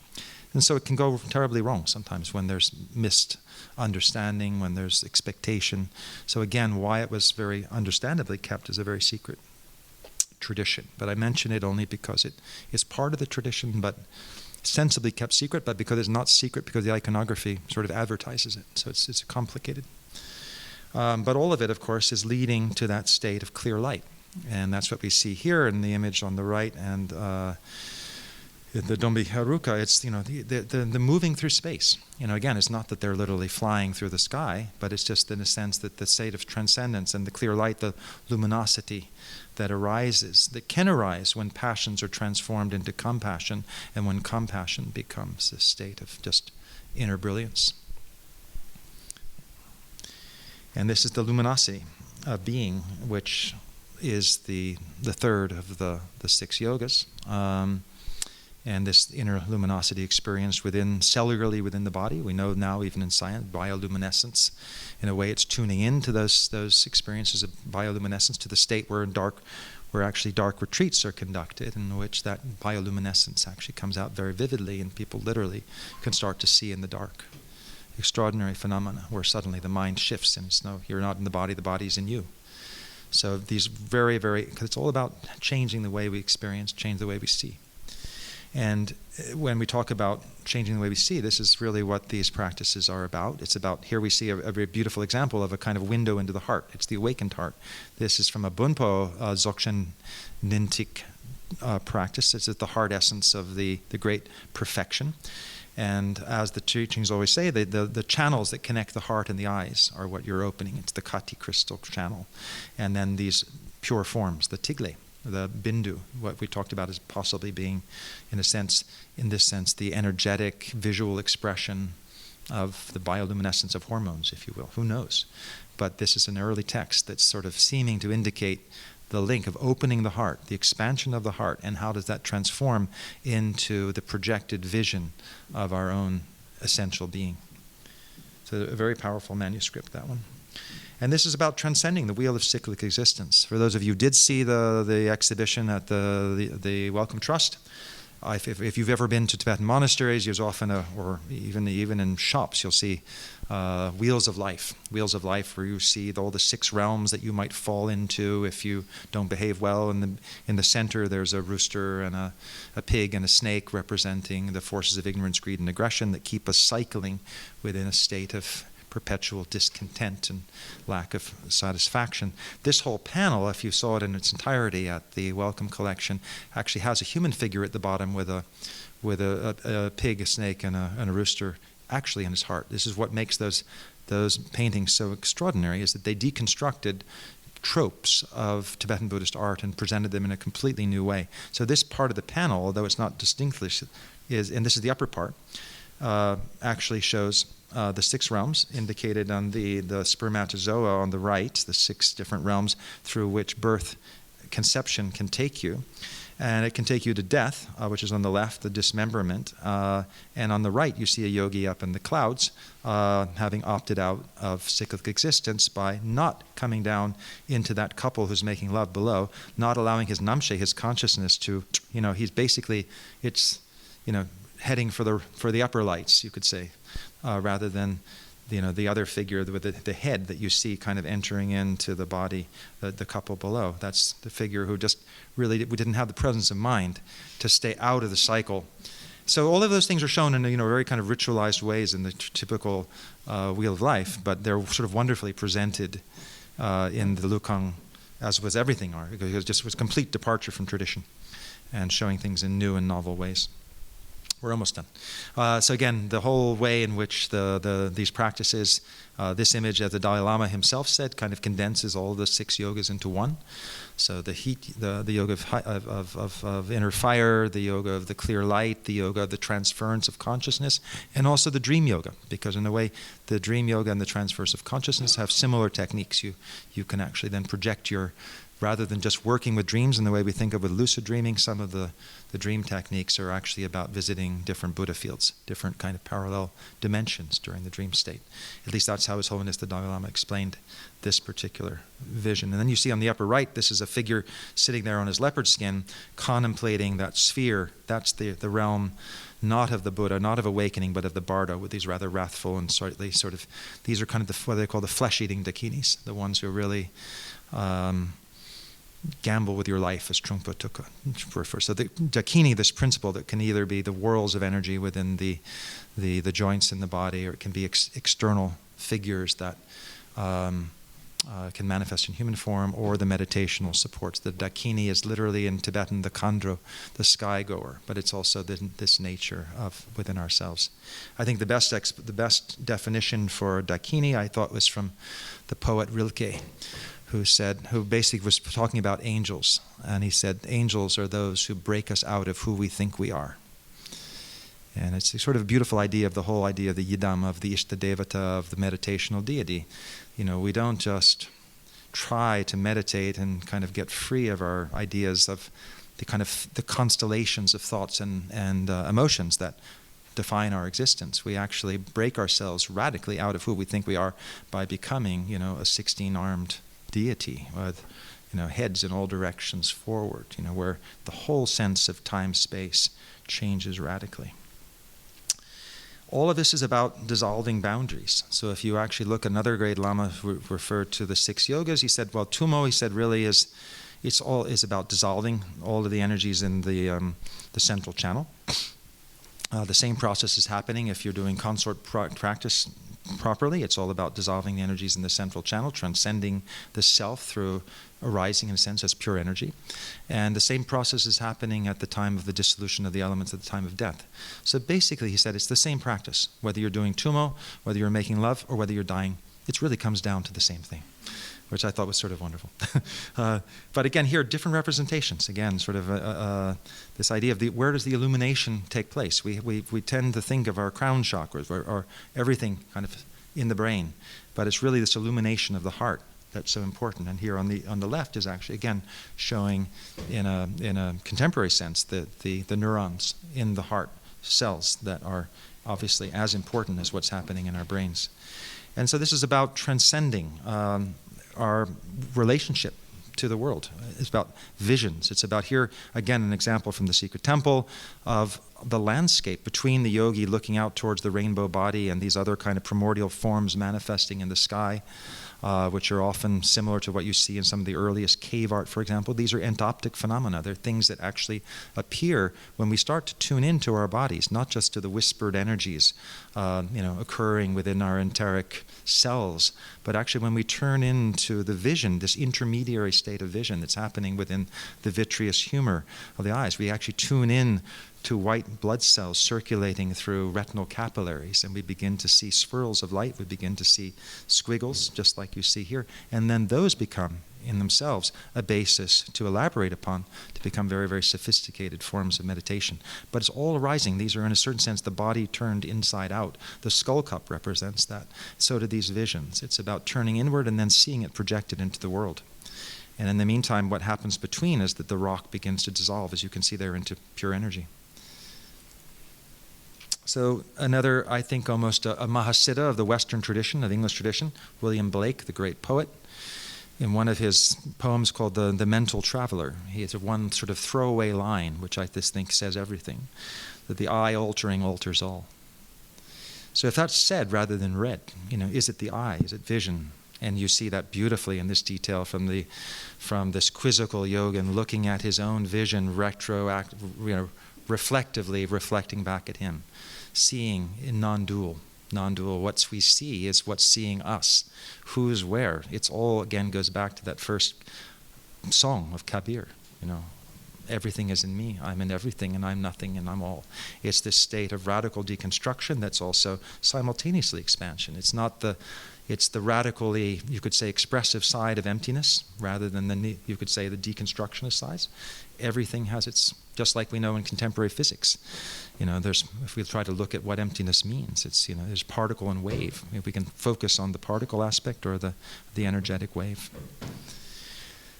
Speaker 1: And so it can go terribly wrong sometimes when there's misunderstanding, when there's expectation. So again, why it was very understandably kept as a very secret tradition. But I mention it only because it is part of the tradition, but sensibly kept secret, but because it's not secret, because the iconography sort of advertises it. So it's complicated. But all of it, of course, is leading to that state of clear light. And that's what we see here in the image on the right. And the Dombi Haruka, it's the moving through space. Again, it's not that they're literally flying through the sky, but it's just in a sense that the state of transcendence and the clear light, the luminosity that arises, that can arise when passions are transformed into compassion, and when compassion becomes a state of just inner brilliance. And this is the luminosity of being, which is the third of the 6 yogas. And this inner luminosity experienced cellularly within the body. We know now, even in science, bioluminescence. In a way, it's tuning into those experiences of bioluminescence to the state where actually dark retreats are conducted, in which that bioluminescence actually comes out very vividly, and people literally can start to see in the dark. Extraordinary phenomena where suddenly the mind shifts, and you're not in the body's in you. So these because it's all about changing the way we experience, change the way we see. And when we talk about changing the way we see, this is really what these practices are about. It's about, here we see a very beautiful example of a kind of window into the heart. It's the awakened heart. This is from a Bunpo Dzogchen Nintik practice. It's at the heart essence of the great perfection. And as the teachings always say, the channels that connect the heart and the eyes are what you're opening. It's the Kati crystal channel. And then these pure forms, the Tigle, the Bindu, what we talked about as possibly being, in this sense, the energetic visual expression of the bioluminescence of hormones, if you will. Who knows? But this is an early text that's sort of seeming to indicate the link of opening the heart, the expansion of the heart, and how does that transform into the projected vision of our own essential being. So a very powerful manuscript, that one. And this is about transcending the wheel of cyclic existence. For those of you who did see the exhibition at the Wellcome Trust, if you've ever been to Tibetan monasteries, there's often or even in shops, you'll see wheels of life where you see all the 6 realms that you might fall into if you don't behave well. In the center, there's a rooster and a pig and a snake representing the forces of ignorance, greed, and aggression that keep us cycling within a state of perpetual discontent and lack of satisfaction. This whole panel, if you saw it in its entirety at the Welcome Collection, actually has a human figure at the bottom with a pig, a snake, and a rooster actually in his heart. This is what makes those paintings so extraordinary, is that they deconstructed tropes of Tibetan Buddhist art and presented them in a completely new way. So this part of the panel, although it's not distinctly, and this is the upper part, actually shows the 6 realms indicated on the spermatozoa on the right, the 6 different realms through which birth, conception can take you. And it can take you to death, which is on the left, the dismemberment. And on the right, you see a yogi up in the clouds, having opted out of cyclic existence by not coming down into that couple who's making love below, not allowing his namshe, his consciousness to, he's basically, heading for the upper lights, you could say, rather than the other figure with the head that you see kind of entering into the body, the couple below. That's the figure who just really didn't have the presence of mind to stay out of the cycle. So all of those things are shown in very kind of ritualized ways in the typical Wheel of Life, but they're sort of wonderfully presented in the Lukang, as was everything art, because it just was complete departure from tradition and showing things in new and novel ways. We're almost done. So again, the whole way in which these practices, this image, as the Dalai Lama himself said, kind of condenses all the 6 yogas into one. So the heat, the yoga of inner fire, the yoga of the clear light, the yoga of the transference of consciousness, and also the dream yoga, because in a way, the dream yoga and the transference of consciousness have similar techniques. You can actually then project rather than just working with dreams in the way we think of with lucid dreaming, some of the dream techniques are actually about visiting different Buddha fields, different kind of parallel dimensions during the dream state. At least that's how His Holiness the Dalai Lama explained this particular vision. And then you see on the upper right, this is a figure sitting there on his leopard skin, contemplating that sphere. That's the realm not of the Buddha, not of awakening, but of the Bardo, with these rather wrathful and slightly these are kind of what they call the flesh-eating dakinis, the ones who really gamble with your life, as Trungpa refers. So the dakini, this principle that can either be the whirls of energy within the joints in the body, or it can be external figures that can manifest in human form, or the meditational supports. The dakini is literally in Tibetan the khandro, the sky goer, but it's also this nature of within ourselves. I think the best definition for dakini, I thought, was from the poet Rilke, who basically was talking about angels, and he said, angels are those who break us out of who we think we are. And it's a sort of beautiful idea of the whole idea of the yidam, of the Ishtadevata, of the meditational deity. We don't just try to meditate and kind of get free of our ideas of the constellations of thoughts and emotions that define our existence. We actually break ourselves radically out of who we think we are by becoming, a 16-armed deity with heads in all directions forward, where the whole sense of time-space changes radically. All of this is about dissolving boundaries. So if you actually look, another great Lama who referred to the 6 yogas, he said, well, Tummo, he said, really is about dissolving all of the energies in the central channel. The same process is happening if you're doing consort practice properly. It's all about dissolving the energies in the central channel, transcending the self through arising, in a sense, as pure energy. And the same process is happening at the time of the dissolution of the elements at the time of death. So basically, he said, it's the same practice. Whether you're doing Tummo, whether you're making love, or whether you're dying, it really comes down to the same thing, which I thought was sort of wonderful. But again, here, different representations. Again, sort of this idea of where does the illumination take place? We tend to think of our crown chakras, or everything kind of in the brain, but it's really this illumination of the heart that's so important. And here on the left is actually, again, showing in a contemporary sense the neurons in the heart cells that are obviously as important as what's happening in our brains. And so this is about transcending our relationship to the world. It's about visions. It's about, here, again, an example from the Secret Temple of the landscape between the yogi looking out towards the rainbow body and these other kind of primordial forms manifesting in the sky, which are often similar to what you see in some of the earliest cave art, for example. These are entoptic phenomena. They're things that actually appear when we start to tune into our bodies, not just to the whispered energies occurring within our enteric cells, but actually when we turn into the vision, this intermediary state of vision that's happening within the vitreous humor of the eyes. We actually tune in to white blood cells circulating through retinal capillaries, and we begin to see swirls of light. We begin to see squiggles, just like you see here, and then those become, in themselves, a basis to elaborate upon, to become very, very sophisticated forms of meditation. But it's all arising. These are, in a certain sense, the body turned inside out. The skull cup represents that. So do these visions. It's about turning inward and then seeing it projected into the world. And in the meantime, what happens between is that the rock begins to dissolve, as you can see there, into pure energy. So another, I think, almost a Mahasiddha of the Western tradition, of the English tradition, William Blake, the great poet, in one of his poems called The Mental Traveler, he has one sort of throwaway line, which I just think says everything, that the eye altering alters all. So if that's said rather than read, is it the eye? Is it vision? And you see that beautifully in this detail from this quizzical yogin looking at his own vision, reflectively reflecting back at him, seeing in non-dual. Non-dual, what we see is what's seeing us. Who's where? It's all, again, goes back to that first song of Kabir. Everything is in me. I'm in everything, and I'm nothing, and I'm all. It's this state of radical deconstruction that's also simultaneously expansion. It's the radically, you could say, expressive side of emptiness, rather than you could say, the deconstructionist side. Everything has its, just like we know in contemporary physics. If we try to look at what emptiness means, it's, there's particle and wave. If we can focus on the particle aspect or the energetic wave.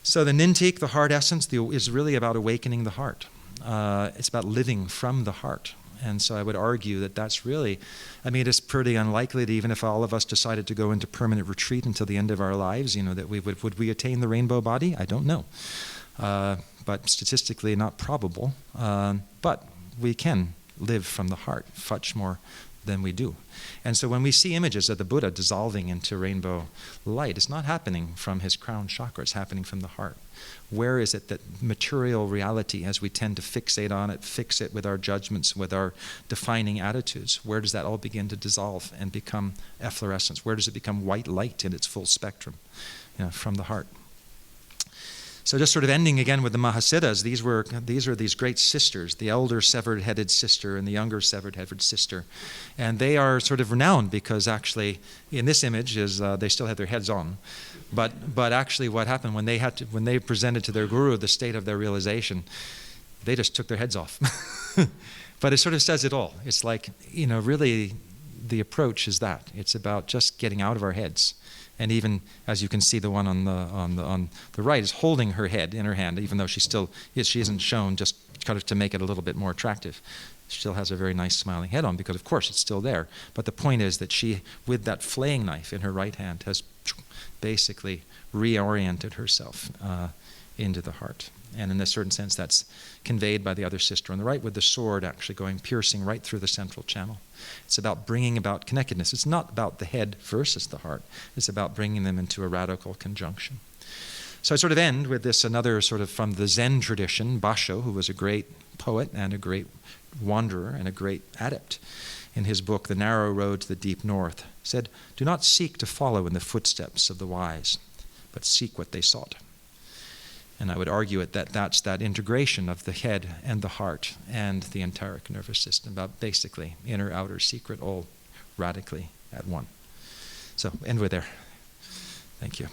Speaker 1: So the nintik, the heart essence, is really about awakening the heart. It's about living from the heart. And so I would argue that that's really, it's pretty unlikely that even if all of us decided to go into permanent retreat until the end of our lives, that would we attain the rainbow body? I don't know. But statistically not probable. But we can live from the heart much more than we do. And so when we see images of the Buddha dissolving into rainbow light, it's not happening from his crown chakra, it's happening from the heart. Where is it that material reality, as we tend to fixate on it, fix it with our judgments, with our defining attitudes, where does that all begin to dissolve and become efflorescence? Where does it become white light in its full spectrum? From the heart. So just sort of ending again with the Mahasiddhas, these are these great sisters, the elder severed-headed sister and the younger severed-headed sister. And they are sort of renowned because actually, in this image, is they still have their heads on. But actually what happened when they presented to their guru the state of their realization, they just took their heads off. But it sort of says it all. It's like, really the approach is that. It's about just getting out of our heads. And even, as you can see, the one on the right is holding her head in her hand, even though she isn't shown, just kind of to make it a little bit more attractive. She still has a very nice smiling head on because, of course, it's still there. But the point is that she, with that flaying knife in her right hand, has basically reoriented herself into the heart. And in a certain sense, that's conveyed by the other sister on the right, with the sword actually piercing right through the central channel. It's about bringing about connectedness. It's not about the head versus the heart. It's about bringing them into a radical conjunction. So I sort of end with this, another sort of from the Zen tradition, Basho, who was a great poet and a great wanderer and a great adept. In his book, The Narrow Road to the Deep North, said, "Do not seek to follow in the footsteps of the wise, but seek what they sought." And I would argue that that's that integration of the head and the heart and the enteric nervous system, about basically inner, outer, secret, all radically at one. So end with there. Thank you.